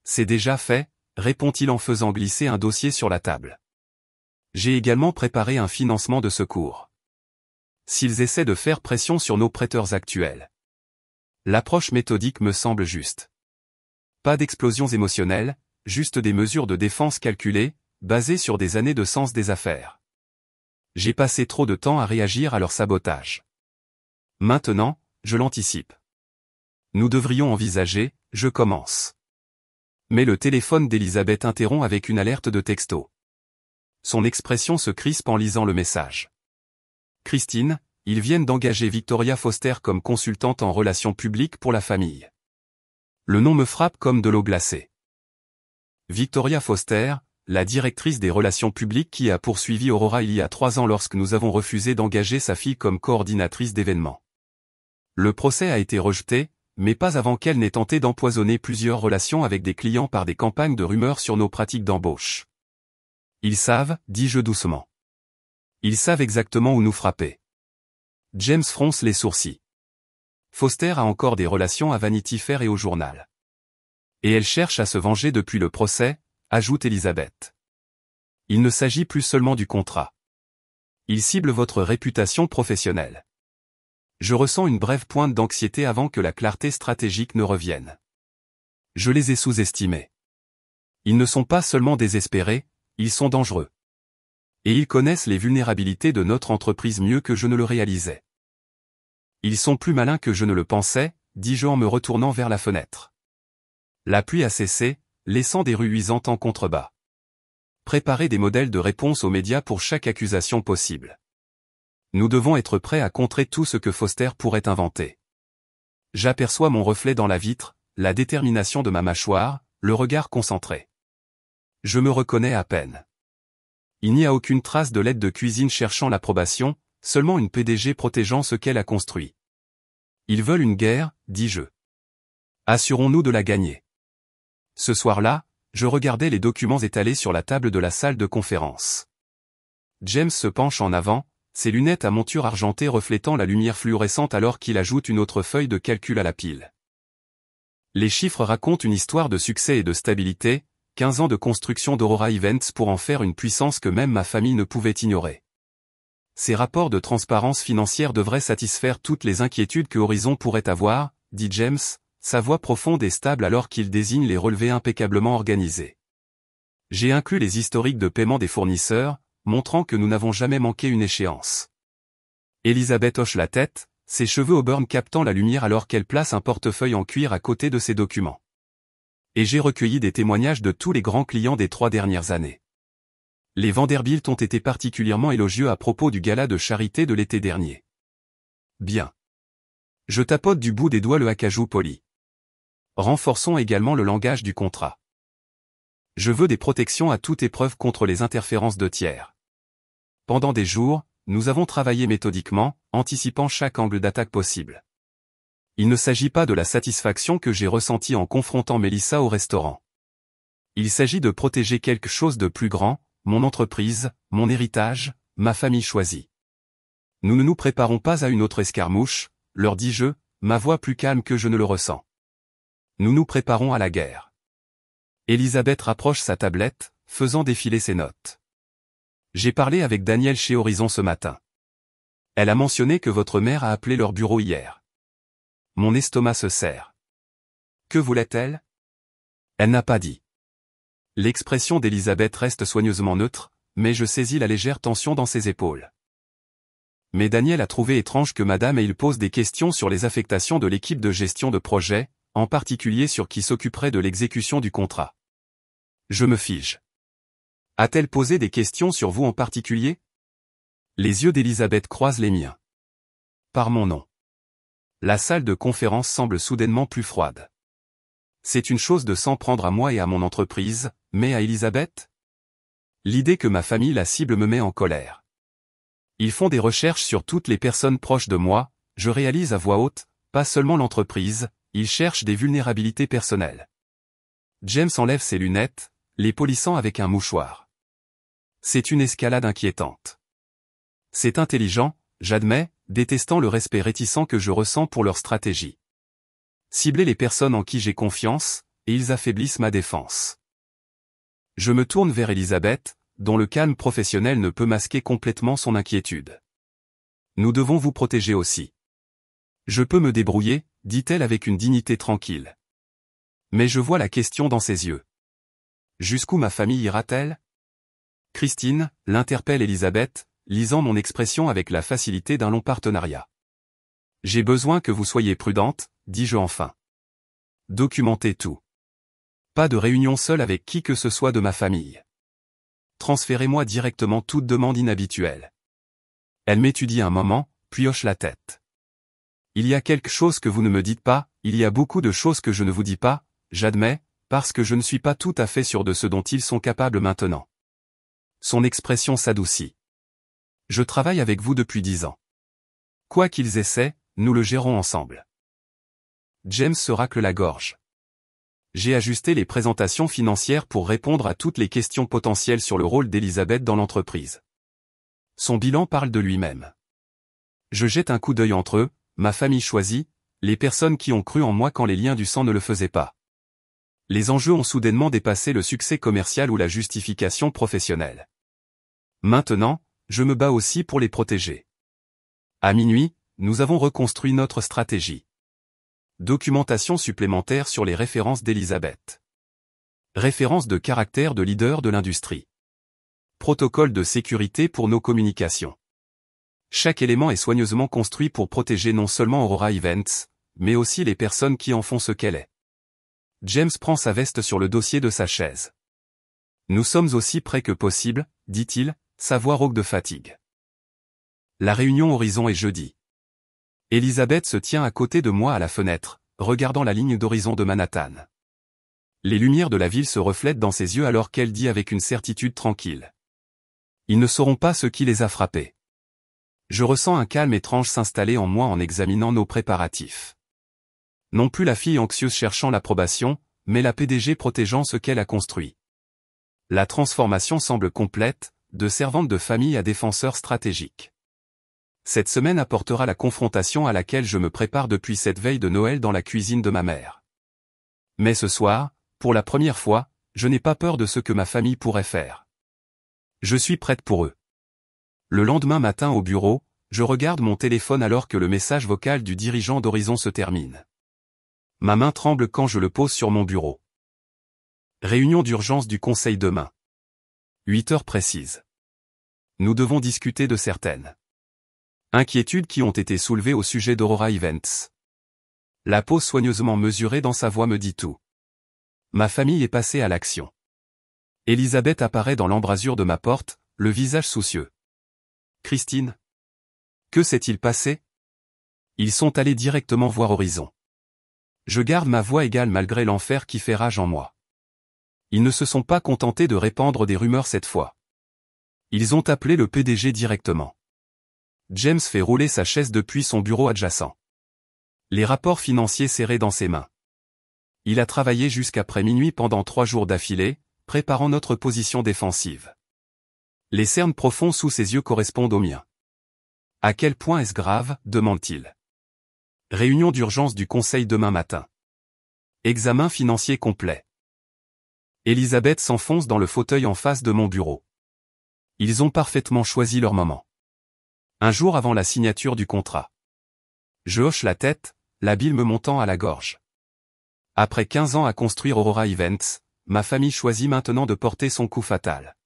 C'est déjà fait, répond-il en faisant glisser un dossier sur la table. J'ai également préparé un financement de secours. S'ils essaient de faire pression sur nos prêteurs actuels. L'approche méthodique me semble juste. Pas d'explosions émotionnelles, juste des mesures de défense calculées, basées sur des années de sens des affaires. J'ai passé trop de temps à réagir à leur sabotage. Maintenant, je l'anticipe. Nous devrions envisager, je commence. Mais le téléphone d'Elisabeth interrompt avec une alerte de texto. Son expression se crispe en lisant le message. Christine, ils viennent d'engager Victoria Foster comme consultante en relations publiques pour la famille. Le nom me frappe comme de l'eau glacée. Victoria Foster, la directrice des relations publiques qui a poursuivi Aurora il y a 3 ans lorsque nous avons refusé d'engager sa fille comme coordinatrice d'événements. Le procès a été rejeté, mais pas avant qu'elle n'ait tenté d'empoisonner plusieurs relations avec des clients par des campagnes de rumeurs sur nos pratiques d'embauche. Ils savent, dis-je doucement. Ils savent exactement où nous frapper. James fronce les sourcils. Foster a encore des relations à Vanity Fair et au journal. Et elle cherche à se venger depuis le procès, ajoute Elisabeth. Il ne s'agit plus seulement du contrat. Il cible votre réputation professionnelle. Je ressens une brève pointe d'anxiété avant que la clarté stratégique ne revienne. Je les ai sous-estimés. Ils ne sont pas seulement désespérés, ils sont dangereux. Et ils connaissent les vulnérabilités de notre entreprise mieux que je ne le réalisais. Ils sont plus malins que je ne le pensais, dis-je en me retournant vers la fenêtre. La pluie a cessé, laissant des rues luisantes en contrebas. Préparer des modèles de réponse aux médias pour chaque accusation possible. Nous devons être prêts à contrer tout ce que Foster pourrait inventer. J'aperçois mon reflet dans la vitre, la détermination de ma mâchoire, le regard concentré. Je me reconnais à peine. Il n'y a aucune trace de l'aide de cuisine cherchant l'approbation, seulement une PDG protégeant ce qu'elle a construit. Ils veulent une guerre, dis-je. Assurons-nous de la gagner. Ce soir-là, je regardais les documents étalés sur la table de la salle de conférence. James se penche en avant, ses lunettes à monture argentée reflétant la lumière fluorescente alors qu'il ajoute une autre feuille de calcul à la pile. Les chiffres racontent une histoire de succès et de stabilité, 15 ans de construction d'Aurora Events pour en faire une puissance que même ma famille ne pouvait ignorer. Ces rapports de transparence financière devraient satisfaire toutes les inquiétudes que Horizon pourrait avoir, dit James, sa voix profonde et stable alors qu'il désigne les relevés impeccablement organisés. J'ai inclus les historiques de paiement des fournisseurs, montrant que nous n'avons jamais manqué une échéance. Elisabeth hoche la tête, ses cheveux auburn captant la lumière alors qu'elle place un portefeuille en cuir à côté de ses documents. Et j'ai recueilli des témoignages de tous les grands clients des 3 dernières années. Les Vanderbilt ont été particulièrement élogieux à propos du gala de charité de l'été dernier. Bien. Je tapote du bout des doigts le acajou poli. Renforçons également le langage du contrat. Je veux des protections à toute épreuve contre les interférences de tiers. Pendant des jours, nous avons travaillé méthodiquement, anticipant chaque angle d'attaque possible. Il ne s'agit pas de la satisfaction que j'ai ressentie en confrontant Mélissa au restaurant. Il s'agit de protéger quelque chose de plus grand, mon entreprise, mon héritage, ma famille choisie. Nous ne nous préparons pas à une autre escarmouche, leur dis-je, ma voix plus calme que je ne le ressens. Nous nous préparons à la guerre. Elisabeth rapproche sa tablette, faisant défiler ses notes. J'ai parlé avec Daniel chez Horizon ce matin. Elle a mentionné que votre mère a appelé leur bureau hier. Mon estomac se serre. Que voulait-elle? Elle n'a pas dit. L'expression d'Elisabeth reste soigneusement neutre, mais je saisis la légère tension dans ses épaules. Mais Daniel a trouvé étrange que madame et il pose des questions sur les affectations de l'équipe de gestion de projet, en particulier sur qui s'occuperait de l'exécution du contrat. Je me fige. A-t-elle posé des questions sur vous en particulier? Les yeux d'Elisabeth croisent les miens. Par mon nom. La salle de conférence semble soudainement plus froide. C'est une chose de s'en prendre à moi et à mon entreprise, mais à Elisabeth? L'idée que ma famille la cible me met en colère. Ils font des recherches sur toutes les personnes proches de moi, je réalise à voix haute, pas seulement l'entreprise, ils cherchent des vulnérabilités personnelles. James enlève ses lunettes, les polissant avec un mouchoir. C'est une escalade inquiétante. C'est intelligent, j'admets, détestant le respect réticent que je ressens pour leur stratégie. Cibler les personnes en qui j'ai confiance, et ils affaiblissent ma défense. Je me tourne vers Elisabeth, dont le calme professionnel ne peut masquer complètement son inquiétude. Nous devons vous protéger aussi. Je peux me débrouiller, dit-elle avec une dignité tranquille. Mais je vois la question dans ses yeux. Jusqu'où ma famille ira-t-elle? Christine, l'interpelle Elisabeth, lisant mon expression avec la facilité d'un long partenariat. J'ai besoin que vous soyez prudente, dis-je enfin. Documentez tout. Pas de réunion seule avec qui que ce soit de ma famille. Transférez-moi directement toute demande inhabituelle. Elle m'étudie un moment, puis hoche la tête. Il y a quelque chose que vous ne me dites pas, il y a beaucoup de choses que je ne vous dis pas, j'admets, parce que je ne suis pas tout à fait sûr de ce dont ils sont capables maintenant. Son expression s'adoucit. Je travaille avec vous depuis 10 ans. Quoi qu'ils essaient, nous le gérons ensemble. James se racle la gorge. J'ai ajusté les présentations financières pour répondre à toutes les questions potentielles sur le rôle d'Elisabeth dans l'entreprise. Son bilan parle de lui-même. Je jette un coup d'œil entre eux, ma famille choisie, les personnes qui ont cru en moi quand les liens du sang ne le faisaient pas. Les enjeux ont soudainement dépassé le succès commercial ou la justification professionnelle. Maintenant, je me bats aussi pour les protéger. À minuit, nous avons reconstruit notre stratégie. Documentation supplémentaire sur les références d'Elisabeth. Références de caractère de leader de l'industrie. Protocole de sécurité pour nos communications. Chaque élément est soigneusement construit pour protéger non seulement Aurora Events, mais aussi les personnes qui en font ce qu'elle est. James prend sa veste sur le dossier de sa chaise. Nous sommes aussi près que possible, dit-il, sa voix rauque de fatigue. La réunion horizon est jeudi. Elisabeth se tient à côté de moi à la fenêtre, regardant la ligne d'horizon de Manhattan. Les lumières de la ville se reflètent dans ses yeux alors qu'elle dit avec une certitude tranquille. Ils ne sauront pas ce qui les a frappés. Je ressens un calme étrange s'installer en moi en examinant nos préparatifs. Non plus la fille anxieuse cherchant l'approbation, mais la PDG protégeant ce qu'elle a construit. La transformation semble complète, de servante de famille à défenseur stratégique. Cette semaine apportera la confrontation à laquelle je me prépare depuis cette veille de Noël dans la cuisine de ma mère. Mais ce soir, pour la première fois, je n'ai pas peur de ce que ma famille pourrait faire. Je suis prête pour eux. Le lendemain matin au bureau, je regarde mon téléphone alors que le message vocal du dirigeant d'Horizon se termine. Ma main tremble quand je le pose sur mon bureau. Réunion d'urgence du conseil demain. 8 heures précises. Nous devons discuter de certaines inquiétudes qui ont été soulevées au sujet d'Aurora Events. La pause soigneusement mesurée dans sa voix me dit tout. Ma famille est passée à l'action. Elisabeth apparaît dans l'embrasure de ma porte, le visage soucieux. Christine? Que s'est-il passé? Ils sont allés directement voir Horizon. Je garde ma voix égale malgré l'enfer qui fait rage en moi. Ils ne se sont pas contentés de répandre des rumeurs cette fois. Ils ont appelé le PDG directement. James fait rouler sa chaise depuis son bureau adjacent. Les rapports financiers serrés dans ses mains. Il a travaillé jusqu'après minuit pendant 3 jours d'affilée, préparant notre position défensive. Les cernes profonds sous ses yeux correspondent aux miens. À quel point est-ce grave, demande-t-il. Réunion d'urgence du conseil demain matin. Examen financier complet. Elisabeth s'enfonce dans le fauteuil en face de mon bureau. Ils ont parfaitement choisi leur moment. Un jour avant la signature du contrat. Je hoche la tête, la bile me montant à la gorge. Après 15 ans à construire Aurora Events, ma famille choisit maintenant de porter son coup fatal.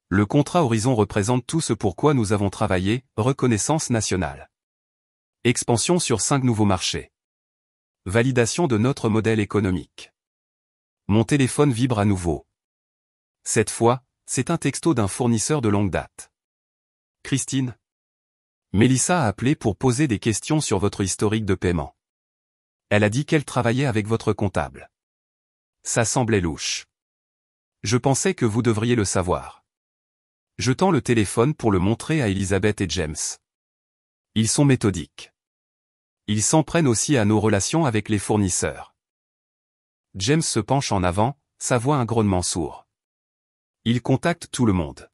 Le contrat Horizon représente tout ce pourquoi nous avons travaillé, reconnaissance nationale. Expansion sur 5 nouveaux marchés. Validation de notre modèle économique. Mon téléphone vibre à nouveau. Cette fois, c'est un texto d'un fournisseur de longue date. Christine? Mélissa a appelé pour poser des questions sur votre historique de paiement. Elle a dit qu'elle travaillait avec votre comptable. Ça semblait louche. Je pensais que vous devriez le savoir. Je tends le téléphone pour le montrer à Elizabeth et James. Ils sont méthodiques. Ils s'en prennent aussi à nos relations avec les fournisseurs. James se penche en avant, sa voix un grognement sourd. Il contacte tout le monde.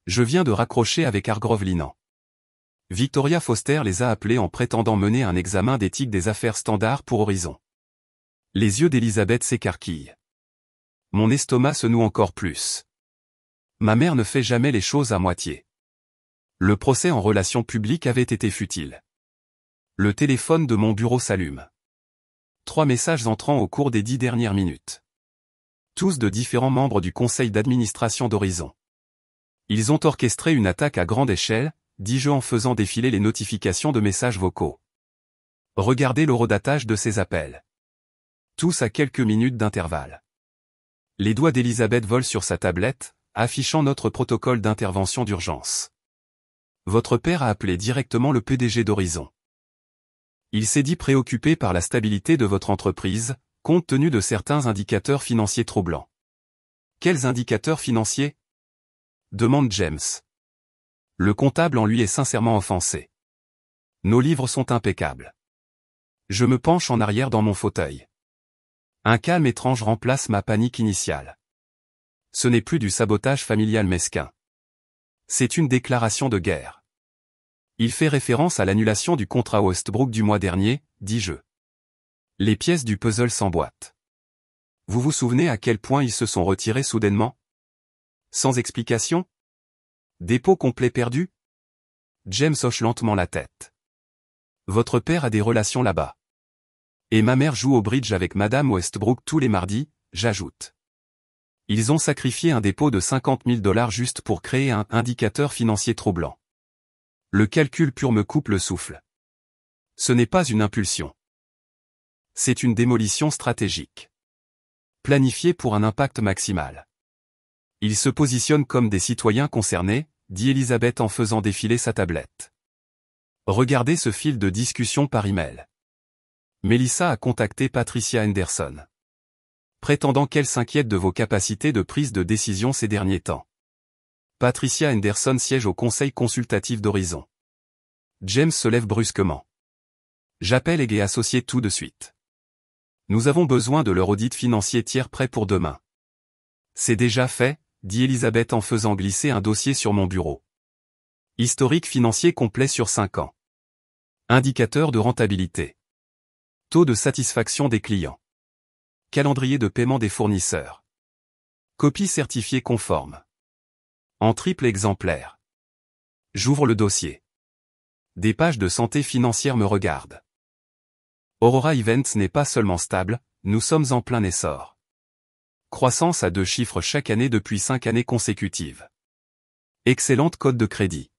Je viens de raccrocher avec Hargrove Linan. Victoria Foster les a appelés en prétendant mener un examen d'éthique des affaires standards pour Horizon. Les yeux d'Elizabeth s'écarquillent. Mon estomac se noue encore plus. Ma mère ne fait jamais les choses à moitié. Le procès en relations publiques avait été futile. Le téléphone de mon bureau s'allume. 3 messages entrant au cours des 10 dernières minutes. Tous de différents membres du conseil d'administration d'Horizon. Ils ont orchestré une attaque à grande échelle, dis-je en faisant défiler les notifications de messages vocaux. Regardez l'horodatage de ces appels. Tous à quelques minutes d'intervalle. Les doigts d'Elizabeth volent sur sa tablette, affichant notre protocole d'intervention d'urgence. Votre père a appelé directement le PDG d'Horizon. Il s'est dit préoccupé par la stabilité de votre entreprise, compte tenu de certains indicateurs financiers troublants. Quels indicateurs financiers ? Demande James. Le comptable en lui est sincèrement offensé. Nos livres sont impeccables. Je me penche en arrière dans mon fauteuil. Un calme étrange remplace ma panique initiale. Ce n'est plus du sabotage familial mesquin. C'est une déclaration de guerre. Il fait référence à l'annulation du contrat Westbrook du mois dernier, dis-je. Les pièces du puzzle s'emboîtent. Vous vous souvenez à quel point ils se sont retirés soudainement ? Sans explication ? Dépôt complet perdu ? James hoche lentement la tête. Votre père a des relations là-bas. Et ma mère joue au bridge avec Madame Westbrook tous les mardis, j'ajoute. Ils ont sacrifié un dépôt de $50 000 juste pour créer un indicateur financier troublant. Le calcul pur me coupe le souffle. Ce n'est pas une impulsion. C'est une démolition stratégique. Planifiée pour un impact maximal. Ils se positionnent comme des citoyens concernés, dit Elizabeth en faisant défiler sa tablette. Regardez ce fil de discussion par email. Melissa a contacté Patricia Henderson. Prétendant qu'elle s'inquiète de vos capacités de prise de décision ces derniers temps. Patricia Henderson siège au conseil consultatif d'Horizon. James se lève brusquement. J'appelle Egg et Associés tout de suite. Nous avons besoin de leur audit financier tiers prêt pour demain. C'est déjà fait, dit Elizabeth en faisant glisser un dossier sur mon bureau. Historique financier complet sur 5 ans. Indicateur de rentabilité. Taux de satisfaction des clients. Calendrier de paiement des fournisseurs. Copie certifiée conforme. En triple exemplaire. J'ouvre le dossier. Des pages de santé financière me regardent. Aurora Events n'est pas seulement stable, nous sommes en plein essor. Croissance à 2 chiffres chaque année depuis 5 années consécutives. Excellente cote de crédit.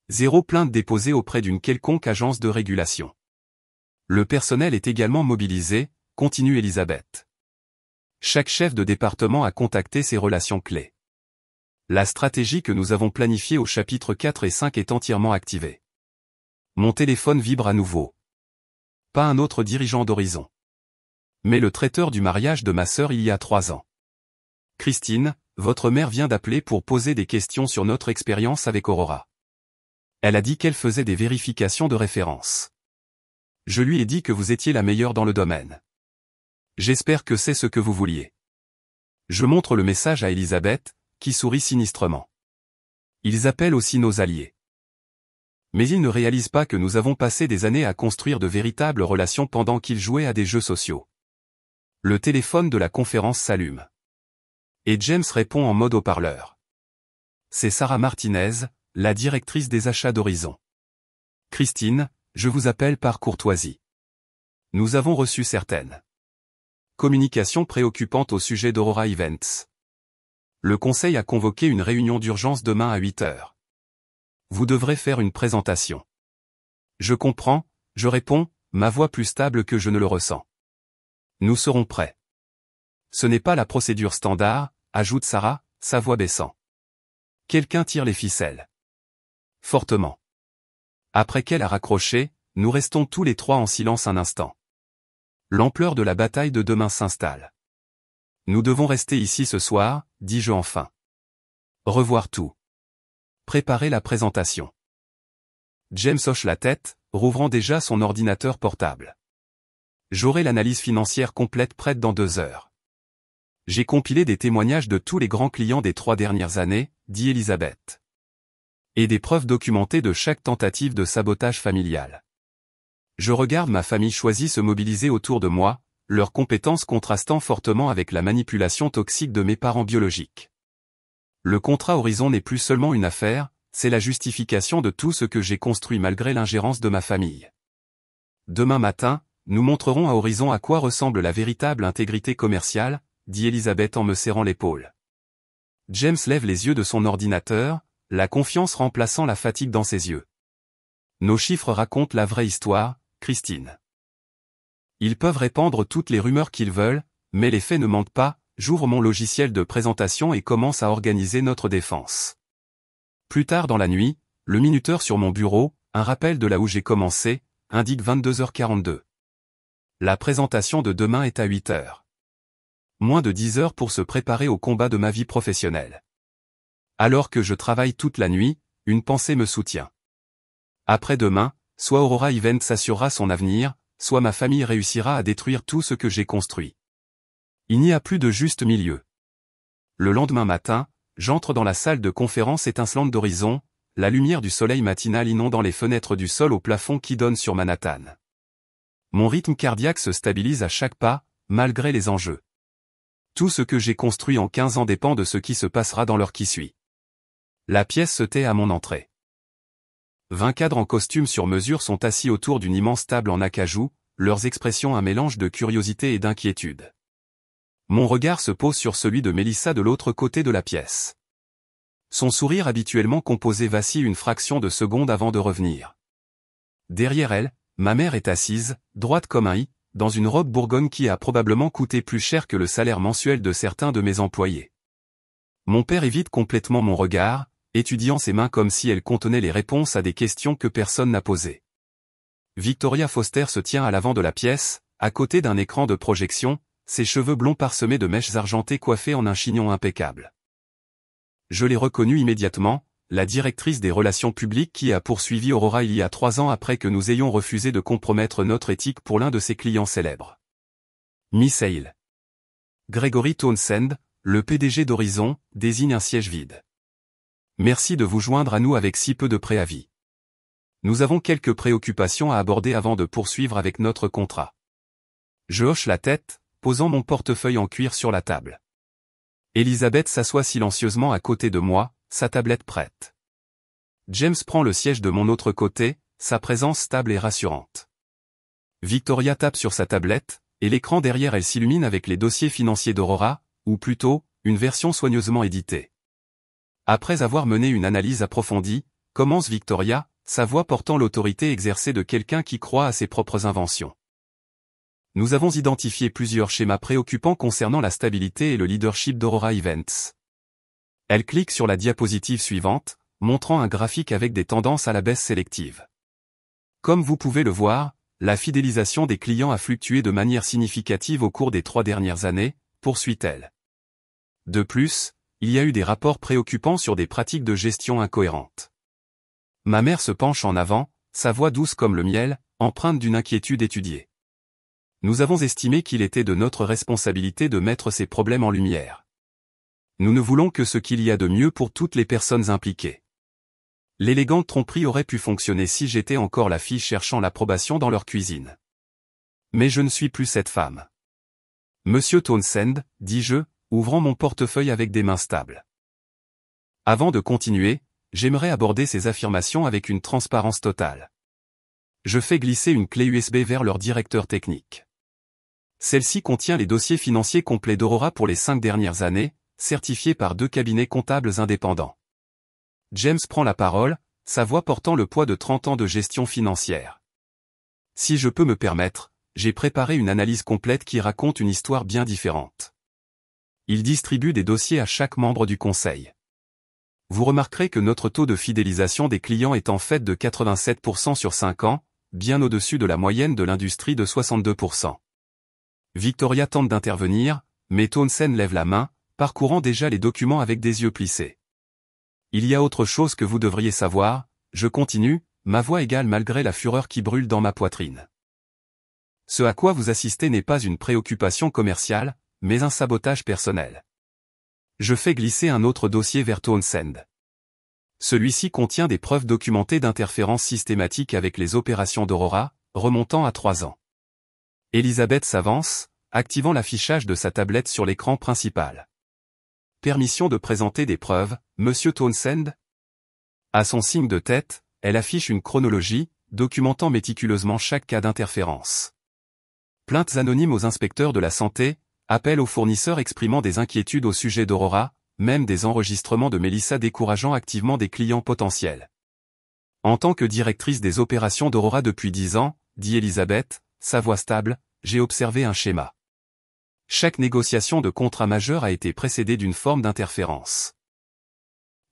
0 plainte déposée auprès d'une quelconque agence de régulation. Le personnel est également mobilisé, continue Elizabeth. Chaque chef de département a contacté ses relations clés. La stratégie que nous avons planifiée au chapitre 4 et 5 est entièrement activée. Mon téléphone vibre à nouveau. Pas un autre dirigeant d'Horizon. Mais le traiteur du mariage de ma sœur il y a 3 ans. Christine, votre mère vient d'appeler pour poser des questions sur notre expérience avec Aurora. Elle a dit qu'elle faisait des vérifications de référence. Je lui ai dit que vous étiez la meilleure dans le domaine. J'espère que c'est ce que vous vouliez. Je montre le message à Elizabeth, qui sourit sinistrement. Ils appellent aussi nos alliés. Mais ils ne réalisent pas que nous avons passé des années à construire de véritables relations pendant qu'ils jouaient à des jeux sociaux. Le téléphone de la conférence s'allume. Et James répond en mode haut-parleur. C'est Sarah Martinez, la directrice des achats d'Horizon. Christine, je vous appelle par courtoisie. Nous avons reçu certaines communications préoccupantes au sujet d'Aurora Events. Le conseil a convoqué une réunion d'urgence demain à 8 heures. Vous devrez faire une présentation. Je comprends, je réponds, ma voix plus stable que je ne le ressens. Nous serons prêts. Ce n'est pas la procédure standard, ajoute Sarah, sa voix baissant. Quelqu'un tire les ficelles. Fortement. Après qu'elle a raccroché, nous restons tous les 3 en silence un instant. L'ampleur de la bataille de demain s'installe. Nous devons rester ici ce soir, dis-je enfin. Revoir tout. Préparer la présentation. James hoche la tête, rouvrant déjà son ordinateur portable. J'aurai l'analyse financière complète prête dans 2 heures. J'ai compilé des témoignages de tous les grands clients des 3 dernières années, dit Elisabeth. Et des preuves documentées de chaque tentative de sabotage familial. Je regarde ma famille choisie se mobiliser autour de moi, leurs compétences contrastant fortement avec la manipulation toxique de mes parents biologiques. Le contrat Horizon n'est plus seulement une affaire, c'est la justification de tout ce que j'ai construit malgré l'ingérence de ma famille. Demain matin, nous montrerons à Horizon à quoi ressemble la véritable intégrité commerciale, dit Elisabeth en me serrant l'épaule. James lève les yeux de son ordinateur, la confiance remplaçant la fatigue dans ses yeux. Nos chiffres racontent la vraie histoire, Christine. Ils peuvent répandre toutes les rumeurs qu'ils veulent, mais les faits ne mentent pas. J'ouvre mon logiciel de présentation et commence à organiser notre défense. Plus tard dans la nuit, le minuteur sur mon bureau, un rappel de là où j'ai commencé, indique 22h42. La présentation de demain est à 8h. Moins de 10 heures pour se préparer au combat de ma vie professionnelle. Alors que je travaille toute la nuit, une pensée me soutient. Après-demain, soit Aurora Events s'assurera son avenir, soit ma famille réussira à détruire tout ce que j'ai construit. Il n'y a plus de juste milieu. Le lendemain matin, j'entre dans la salle de conférence étincelante d'horizon, la lumière du soleil matinal inondant les fenêtres du sol au plafond qui donne sur Manhattan. Mon rythme cardiaque se stabilise à chaque pas, malgré les enjeux. Tout ce que j'ai construit en 15 ans dépend de ce qui se passera dans l'heure qui suit. La pièce se tait à mon entrée. 20 cadres en costume sur mesure sont assis autour d'une immense table en acajou, leurs expressions un mélange de curiosité et d'inquiétude. Mon regard se pose sur celui de Mélissa de l'autre côté de la pièce. Son sourire habituellement composé vacille une fraction de seconde avant de revenir. Derrière elle, ma mère est assise, droite comme un i, dans une robe bourgogne qui a probablement coûté plus cher que le salaire mensuel de certains de mes employés. Mon père évite complètement mon regard, étudiant ses mains comme si elles contenaient les réponses à des questions que personne n'a posées. Victoria Foster se tient à l'avant de la pièce, à côté d'un écran de projection, ses cheveux blonds parsemés de mèches argentées coiffées en un chignon impeccable. Je l'ai reconnue immédiatement, la directrice des relations publiques qui a poursuivi Aurora il y a 3 ans après que nous ayons refusé de compromettre notre éthique pour l'un de ses clients célèbres. Miss Hale. Gregory Townsend, le PDG d'Horizon, désigne un siège vide. Merci de vous joindre à nous avec si peu de préavis. Nous avons quelques préoccupations à aborder avant de poursuivre avec notre contrat. Je hoche la tête, posant mon portefeuille en cuir sur la table. Elisabeth s'assoit silencieusement à côté de moi, sa tablette prête. James prend le siège de mon autre côté, sa présence stable et rassurante. Victoria tape sur sa tablette, et l'écran derrière elle s'illumine avec les dossiers financiers d'Aurora, ou plutôt, une version soigneusement éditée. Après avoir mené une analyse approfondie, commence Victoria, sa voix portant l'autorité exercée de quelqu'un qui croit à ses propres inventions. Nous avons identifié plusieurs schémas préoccupants concernant la stabilité et le leadership d'Aurora Events. Elle clique sur la diapositive suivante, montrant un graphique avec des tendances à la baisse sélective. Comme vous pouvez le voir, la fidélisation des clients a fluctué de manière significative au cours des 3 dernières années, poursuit-elle. De plus, il y a eu des rapports préoccupants sur des pratiques de gestion incohérentes. Ma mère se penche en avant, sa voix douce comme le miel, empreinte d'une inquiétude étudiée. Nous avons estimé qu'il était de notre responsabilité de mettre ces problèmes en lumière. Nous ne voulons que ce qu'il y a de mieux pour toutes les personnes impliquées. L'élégante tromperie aurait pu fonctionner si j'étais encore la fille cherchant l'approbation dans leur cuisine. Mais je ne suis plus cette femme. Monsieur Townsend, dis-je, ouvrant mon portefeuille avec des mains stables. Avant de continuer, j'aimerais aborder ces affirmations avec une transparence totale. Je fais glisser une clé USB vers leur directeur technique. Celle-ci contient les dossiers financiers complets d'Aurora pour les 5 dernières années, certifiés par 2 cabinets comptables indépendants. James prend la parole, sa voix portant le poids de 30 ans de gestion financière. Si je peux me permettre, j'ai préparé une analyse complète qui raconte une histoire bien différente. Il distribue des dossiers à chaque membre du conseil. Vous remarquerez que notre taux de fidélisation des clients est en fait de 87% sur 5 ans, bien au-dessus de la moyenne de l'industrie de 62%. Victoria tente d'intervenir, mais Townsend lève la main, parcourant déjà les documents avec des yeux plissés. Il y a autre chose que vous devriez savoir, je continue, ma voix égale malgré la fureur qui brûle dans ma poitrine. Ce à quoi vous assistez n'est pas une préoccupation commerciale, mais un sabotage personnel. Je fais glisser un autre dossier vers Townsend. Celui-ci contient des preuves documentées d'interférences systématiques avec les opérations d'Aurora, remontant à 3 ans. Elizabeth s'avance, activant l'affichage de sa tablette sur l'écran principal. Permission de présenter des preuves, Monsieur Townsend? À son signe de tête, elle affiche une chronologie, documentant méticuleusement chaque cas d'interférence. Plaintes anonymes aux inspecteurs de la santé, appels aux fournisseurs exprimant des inquiétudes au sujet d'Aurora, même des enregistrements de Melissa décourageant activement des clients potentiels. En tant que directrice des opérations d'Aurora depuis 10 ans, dit Elizabeth, sa voix stable, j'ai observé un schéma. Chaque négociation de contrat majeur a été précédée d'une forme d'interférence.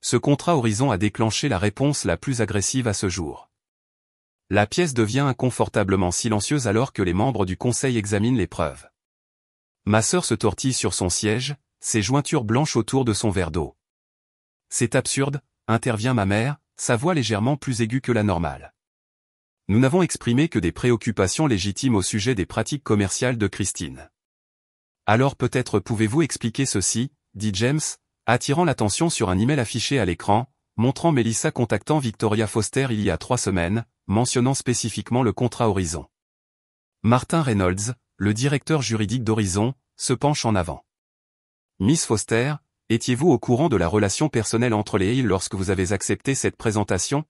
Ce contrat Horizon a déclenché la réponse la plus agressive à ce jour. La pièce devient inconfortablement silencieuse alors que les membres du conseil examinent les preuves. Ma sœur se tortille sur son siège, ses jointures blanches autour de son verre d'eau. C'est absurde, intervient ma mère, sa voix légèrement plus aiguë que la normale. Nous n'avons exprimé que des préoccupations légitimes au sujet des pratiques commerciales de Christine. Alors peut-être pouvez-vous expliquer ceci, dit James, attirant l'attention sur un email affiché à l'écran, montrant Melissa contactant Victoria Foster il y a 3 semaines, mentionnant spécifiquement le contrat Horizon. Martin Reynolds, le directeur juridique d'Horizon, se penche en avant. Miss Foster, étiez-vous au courant de la relation personnelle entre les Hale lorsque vous avez accepté cette présentation?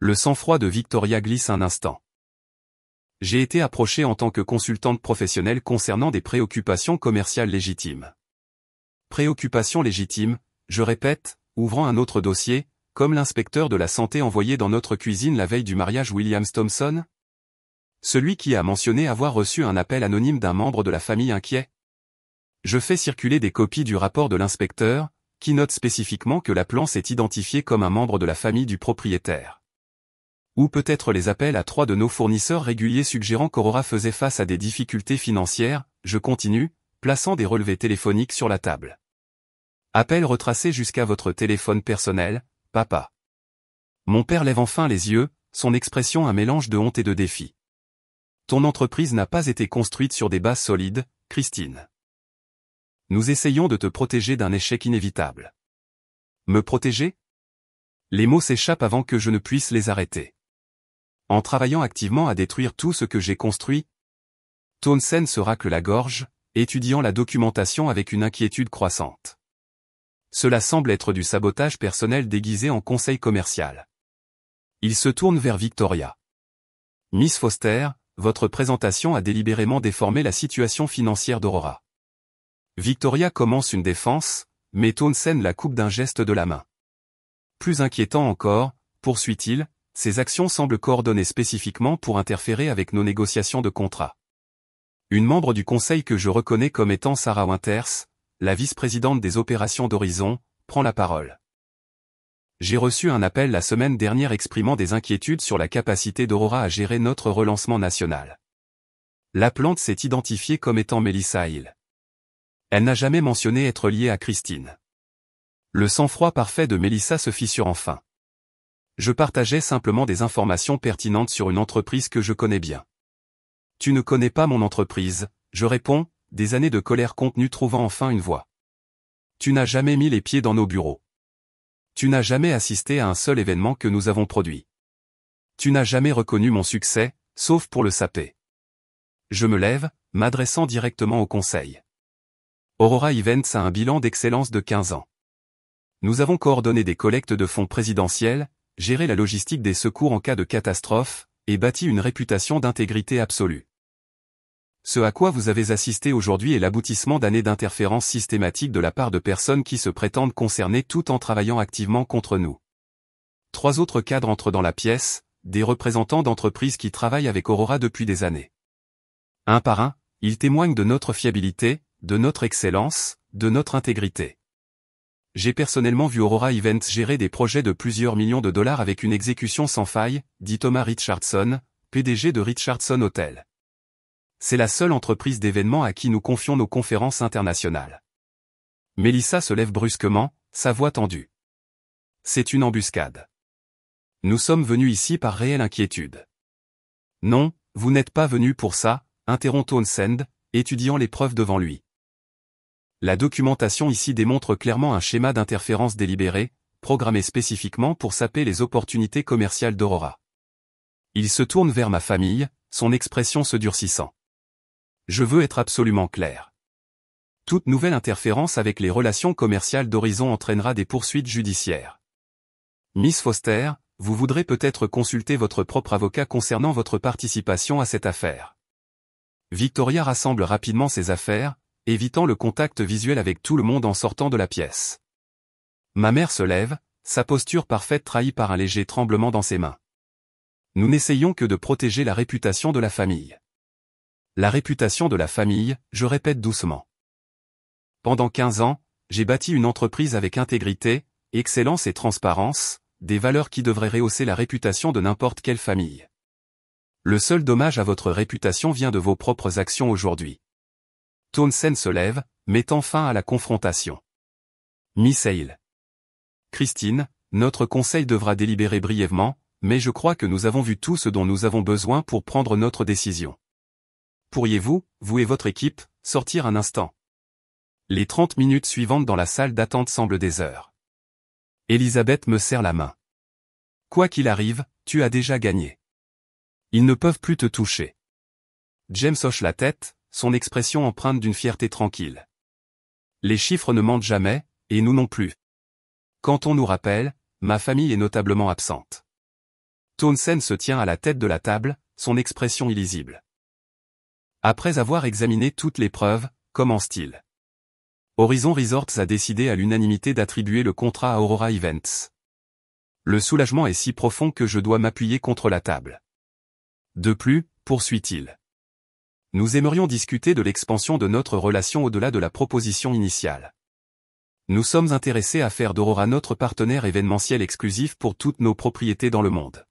Le sang-froid de Victoria glisse un instant. J'ai été approché en tant que consultante professionnelle concernant des préoccupations commerciales légitimes. Préoccupations légitimes, je répète, ouvrant un autre dossier, comme l'inspecteur de la santé envoyé dans notre cuisine la veille du mariage Williams Thompson? Celui qui a mentionné avoir reçu un appel anonyme d'un membre de la famille inquiet? Je fais circuler des copies du rapport de l'inspecteur, qui note spécifiquement que l'appelant s'est identifié comme un membre de la famille du propriétaire. Ou peut-être les appels à 3 de nos fournisseurs réguliers suggérant qu'Aurora faisait face à des difficultés financières, je continue, plaçant des relevés téléphoniques sur la table. Appel retracé jusqu'à votre téléphone personnel, papa. Mon père lève enfin les yeux, son expression un mélange de honte et de défi. Ton entreprise n'a pas été construite sur des bases solides, Christine. Nous essayons de te protéger d'un échec inévitable. Me protéger? Les mots s'échappent avant que je ne puisse les arrêter. En travaillant activement à détruire tout ce que j'ai construit? Townsend se racle la gorge, étudiant la documentation avec une inquiétude croissante. Cela semble être du sabotage personnel déguisé en conseil commercial. Il se tourne vers Victoria. Miss Foster, votre présentation a délibérément déformé la situation financière d'Aurora. Victoria commence une défense, mais Townsend la coupe d'un geste de la main. Plus inquiétant encore, poursuit-il, ces actions semblent coordonnées spécifiquement pour interférer avec nos négociations de contrat. Une membre du conseil que je reconnais comme étant Sarah Winters, la vice-présidente des opérations d'Horizon, prend la parole. J'ai reçu un appel la semaine dernière exprimant des inquiétudes sur la capacité d'Aurora à gérer notre relancement national. L'appelante s'est identifiée comme étant Melissa Hale. Elle n'a jamais mentionné être liée à Christine. Le sang-froid parfait de Melissa se fissure enfin. Je partageais simplement des informations pertinentes sur une entreprise que je connais bien. Tu ne connais pas mon entreprise, je réponds, des années de colère contenue trouvant enfin une voie. Tu n'as jamais mis les pieds dans nos bureaux. Tu n'as jamais assisté à un seul événement que nous avons produit. Tu n'as jamais reconnu mon succès, sauf pour le saper. Je me lève, m'adressant directement au conseil. Aurora Events a un bilan d'excellence de 15 ans. Nous avons coordonné des collectes de fonds présidentiels, géré la logistique des secours en cas de catastrophe, et bâti une réputation d'intégrité absolue. Ce à quoi vous avez assisté aujourd'hui est l'aboutissement d'années d'interférences systématiques de la part de personnes qui se prétendent concernées tout en travaillant activement contre nous. 3 autres cadres entrent dans la pièce, des représentants d'entreprises qui travaillent avec Aurora depuis des années. Un par un, ils témoignent de notre fiabilité, de notre excellence, de notre intégrité. J'ai personnellement vu Aurora Events gérer des projets de plusieurs millions de dollars avec une exécution sans faille, dit Thomas Richardson, PDG de Richardson Hotel. C'est la seule entreprise d'événements à qui nous confions nos conférences internationales. Mélissa se lève brusquement, sa voix tendue. C'est une embuscade. Nous sommes venus ici par réelle inquiétude. Non, vous n'êtes pas venu pour ça, interrompt Townsend, étudiant les preuves devant lui. La documentation ici démontre clairement un schéma d'interférence délibéré, programmé spécifiquement pour saper les opportunités commerciales d'Aurora. Il se tourne vers ma famille, son expression se durcissant. Je veux être absolument clair. Toute nouvelle interférence avec les relations commerciales d'Horizon entraînera des poursuites judiciaires. Miss Foster, vous voudrez peut-être consulter votre propre avocat concernant votre participation à cette affaire. Victoria rassemble rapidement ses affaires, évitant le contact visuel avec tout le monde en sortant de la pièce. Ma mère se lève, sa posture parfaite trahie par un léger tremblement dans ses mains. Nous n'essayons que de protéger la réputation de la famille. La réputation de la famille, je répète doucement. Pendant 15 ans, j'ai bâti une entreprise avec intégrité, excellence et transparence, des valeurs qui devraient rehausser la réputation de n'importe quelle famille. Le seul dommage à votre réputation vient de vos propres actions aujourd'hui. Townsend se lève, mettant fin à la confrontation. Miss Hale. Christine, notre conseil devra délibérer brièvement, mais je crois que nous avons vu tout ce dont nous avons besoin pour prendre notre décision. Pourriez-vous, vous et votre équipe, sortir un instant? Les 30 minutes suivantes dans la salle d'attente semblent des heures. Elisabeth me serre la main. Quoi qu'il arrive, tu as déjà gagné. Ils ne peuvent plus te toucher. James hoche la tête, son expression empreinte d'une fierté tranquille. Les chiffres ne mentent jamais, et nous non plus. Quand on nous rappelle, ma famille est notablement absente. Townsend se tient à la tête de la table, son expression illisible. Après avoir examiné toutes les preuves, commence-t-il. Horizon Resorts a décidé à l'unanimité d'attribuer le contrat à Aurora Events. Le soulagement est si profond que je dois m'appuyer contre la table. De plus, poursuit-il. Nous aimerions discuter de l'expansion de notre relation au-delà de la proposition initiale. Nous sommes intéressés à faire d'Aurora notre partenaire événementiel exclusif pour toutes nos propriétés dans le monde.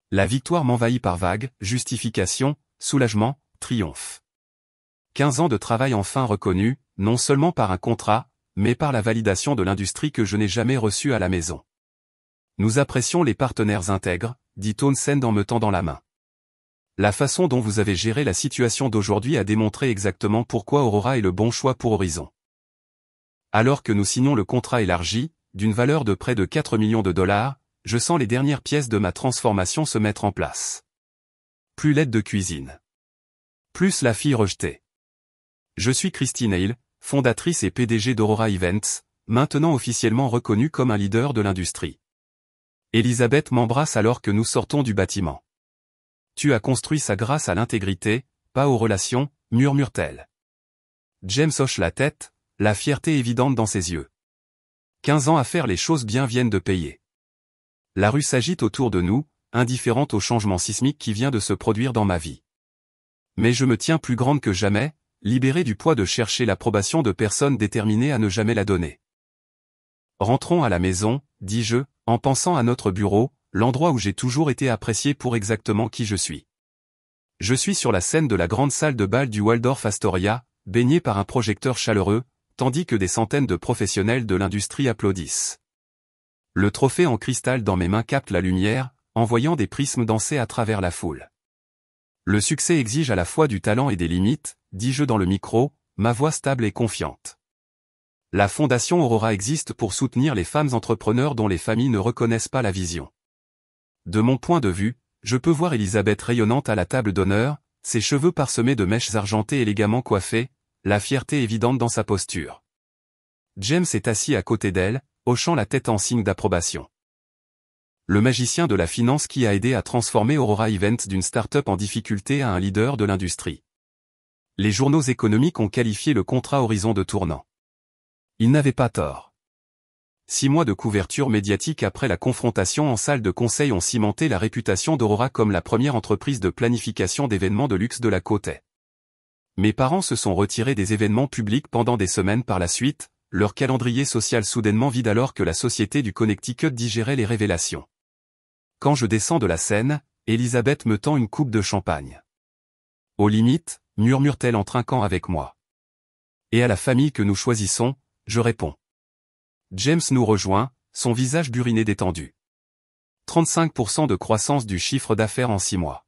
La victoire m'envahit par vagues, justification, soulagement, triomphe. 15 ans de travail enfin reconnus, non seulement par un contrat, mais par la validation de l'industrie que je n'ai jamais reçue à la maison. Nous apprécions les partenaires intègres, dit Townsend en me tendant la main. La façon dont vous avez géré la situation d'aujourd'hui a démontré exactement pourquoi Aurora est le bon choix pour Horizon. Alors que nous signons le contrat élargi, d'une valeur de près de 4 millions de dollars, je sens les dernières pièces de ma transformation se mettre en place. Plus l'aide de cuisine. Plus la fille rejetée. Je suis Christine Hale, fondatrice et PDG d'Aurora Events, maintenant officiellement reconnue comme un leader de l'industrie. Elisabeth m'embrasse alors que nous sortons du bâtiment. Tu as construit ça grâce à l'intégrité, pas aux relations, murmure-t-elle. James hoche la tête, la fierté évidente dans ses yeux. 15 ans à faire les choses bien viennent de payer. La rue s'agite autour de nous, indifférente au changement sismique qui vient de se produire dans ma vie. Mais je me tiens plus grande que jamais, libérée du poids de chercher l'approbation de personnes déterminées à ne jamais la donner. Rentrons à la maison, dis-je, en pensant à notre bureau, l'endroit où j'ai toujours été apprécié pour exactement qui je suis. Je suis sur la scène de la grande salle de bal du Waldorf Astoria, baigné par un projecteur chaleureux, tandis que des centaines de professionnels de l'industrie applaudissent. Le trophée en cristal dans mes mains capte la lumière, envoyant des prismes danser à travers la foule. Le succès exige à la fois du talent et des limites, dis-je dans le micro, ma voix stable et confiante. La Fondation Aurora existe pour soutenir les femmes entrepreneurs dont les familles ne reconnaissent pas la vision. De mon point de vue, je peux voir Elisabeth rayonnante à la table d'honneur, ses cheveux parsemés de mèches argentées élégamment coiffées, la fierté évidente dans sa posture. James est assis à côté d'elle, hochant la tête en signe d'approbation. Le magicien de la finance qui a aidé à transformer Aurora Events d'une start-up en difficulté à un leader de l'industrie. Les journaux économiques ont qualifié le contrat Horizon de tournant. Ils n'avaient pas tort. 6 mois de couverture médiatique après la confrontation en salle de conseil ont cimenté la réputation d'Aurora comme la première entreprise de planification d'événements de luxe de la côte est. Mes parents se sont retirés des événements publics pendant des semaines par la suite, leur calendrier social soudainement vide alors que la société du Connecticut digérait les révélations. Quand je descends de la scène, Elisabeth me tend une coupe de champagne. Aux limites, murmure-t-elle en trinquant avec moi. Et à la famille que nous choisissons, je réponds. James nous rejoint, son visage buriné détendu. 35% de croissance du chiffre d'affaires en 6 mois.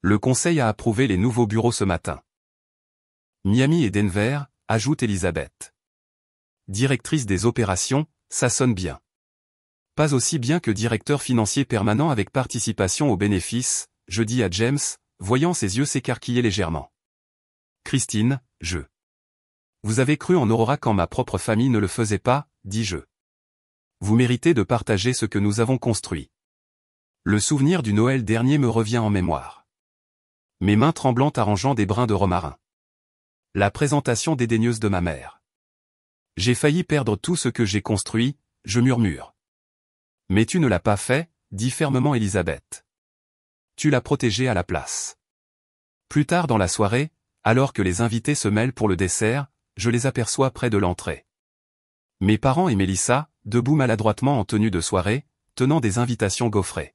Le conseil a approuvé les nouveaux bureaux ce matin. Miami et Denver, ajoute Elisabeth. Directrice des opérations, ça sonne bien. Pas aussi bien que directeur financier permanent avec participation aux bénéfices, je dis à James, voyant ses yeux s'écarquiller légèrement. Christine, je. Vous avez cru en Aurora quand ma propre famille ne le faisait pas, dis-je. Vous méritez de partager ce que nous avons construit. Le souvenir du Noël dernier me revient en mémoire. Mes mains tremblantes arrangeant des brins de romarin. La présentation dédaigneuse de ma mère. J'ai failli perdre tout ce que j'ai construit, je murmure. Mais tu ne l'as pas fait, dit fermement Elisabeth. Tu l'as protégé à la place. Plus tard dans la soirée, alors que les invités se mêlent pour le dessert, je les aperçois près de l'entrée. Mes parents et Mélissa, debout maladroitement en tenue de soirée, tenant des invitations gaufrées.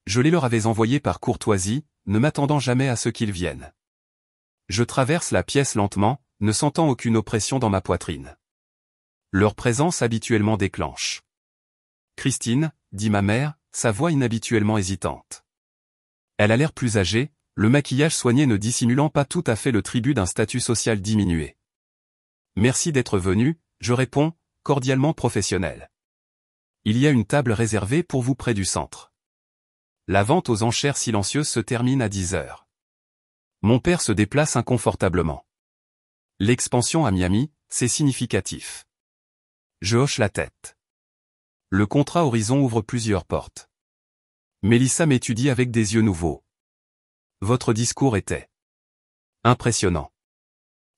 Je les leur avais envoyées par courtoisie, ne m'attendant jamais à ce qu'ils viennent. Je traverse la pièce lentement, ne sentant aucune oppression dans ma poitrine. Leur présence habituellement déclenche. Christine, dit ma mère, sa voix inhabituellement hésitante. Elle a l'air plus âgée, le maquillage soigné ne dissimulant pas tout à fait le tribut d'un statut social diminué. Merci d'être venu, je réponds, cordialement professionnel. Il y a une table réservée pour vous près du centre. La vente aux enchères silencieuses se termine à 10 heures. Mon père se déplace inconfortablement. L'expansion à Miami, c'est significatif. Je hoche la tête. Le contrat Horizon ouvre plusieurs portes. Mélissa m'étudie avec des yeux nouveaux. Votre discours était impressionnant.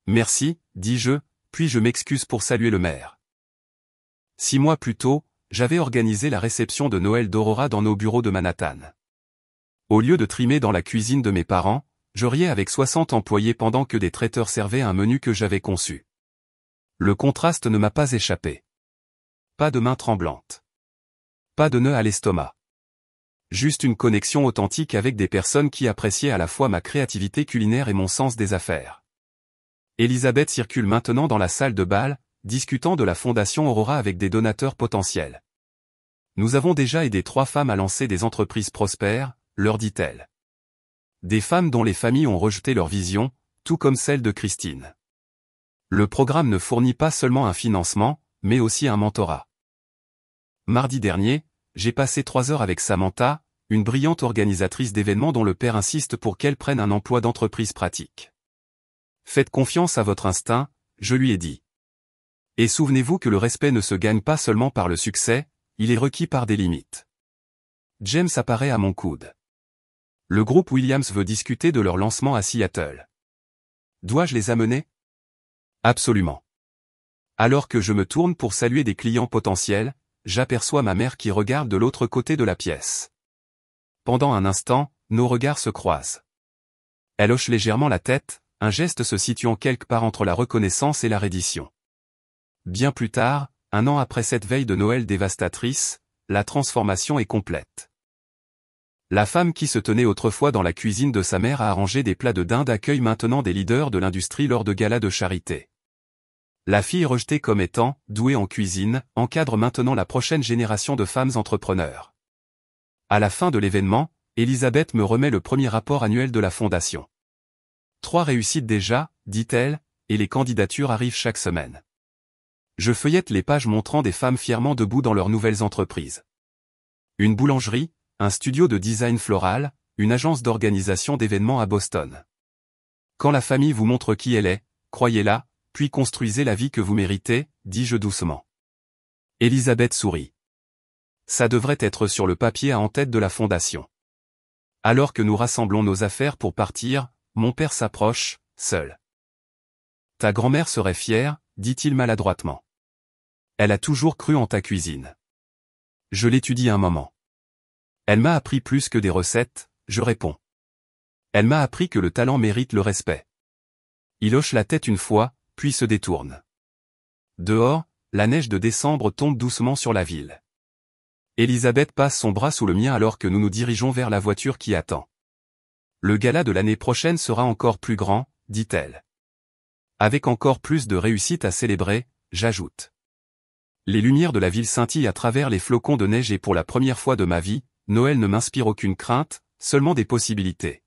Merci, dis-je, puis je m'excuse pour saluer le maire. 6 mois plus tôt, j'avais organisé la réception de Noël d'Aurora dans nos bureaux de Manhattan. Au lieu de trimer dans la cuisine de mes parents, je riais avec 60 employés pendant que des traiteurs servaient un menu que j'avais conçu. Le contraste ne m'a pas échappé. Pas de mains tremblantes. Pas de nœud à l'estomac. Juste une connexion authentique avec des personnes qui appréciaient à la fois ma créativité culinaire et mon sens des affaires. Elisabeth circule maintenant dans la salle de bal, discutant de la fondation Aurora avec des donateurs potentiels. Nous avons déjà aidé 3 femmes à lancer des entreprises prospères, leur dit-elle. Des femmes dont les familles ont rejeté leur vision, tout comme celle de Christine. Le programme ne fournit pas seulement un financement, mais aussi un mentorat. Mardi dernier, j'ai passé 3 heures avec Samantha, une brillante organisatrice d'événements dont le père insiste pour qu'elle prenne un emploi d'entreprise pratique. Faites confiance à votre instinct, je lui ai dit. Et souvenez-vous que le respect ne se gagne pas seulement par le succès, il est requis par des limites. James apparaît à mon coude. Le groupe Williams veut discuter de leur lancement à Seattle. Dois-je les amener? Absolument. Alors que je me tourne pour saluer des clients potentiels, j'aperçois ma mère qui regarde de l'autre côté de la pièce. Pendant un instant, nos regards se croisent. Elle hoche légèrement la tête, un geste se situant quelque part entre la reconnaissance et la reddition. Bien plus tard, 1 an après cette veille de Noël dévastatrice, la transformation est complète. La femme qui se tenait autrefois dans la cuisine de sa mère a arrangé des plats de dinde accueille maintenant des leaders de l'industrie lors de galas de charité. La fille rejetée comme étant douée en cuisine encadre maintenant la prochaine génération de femmes entrepreneurs. À la fin de l'événement, Elisabeth me remet le premier rapport annuel de la fondation. 3 réussites déjà, dit-elle, et les candidatures arrivent chaque semaine. Je feuillette les pages montrant des femmes fièrement debout dans leurs nouvelles entreprises. Une boulangerie, un studio de design floral, une agence d'organisation d'événements à Boston. Quand la famille vous montre qui elle est, croyez-la, puis construisez la vie que vous méritez, dis-je doucement. Elisabeth sourit. Ça devrait être sur le papier à en tête de la fondation. Alors que nous rassemblons nos affaires pour partir, mon père s'approche, seul. Ta grand-mère serait fière, dit-il maladroitement. Elle a toujours cru en ta cuisine. Je l'étudie un moment. Elle m'a appris plus que des recettes, je réponds. Elle m'a appris que le talent mérite le respect. Il hoche la tête une fois, puis se détourne. Dehors, la neige de décembre tombe doucement sur la ville. Elisabeth passe son bras sous le mien alors que nous nous dirigeons vers la voiture qui attend. Le gala de l'année prochaine sera encore plus grand, dit-elle. Avec encore plus de réussite à célébrer, j'ajoute. Les lumières de la ville scintillent à travers les flocons de neige et pour la première fois de ma vie, Noël ne m'inspire aucune crainte, seulement des possibilités.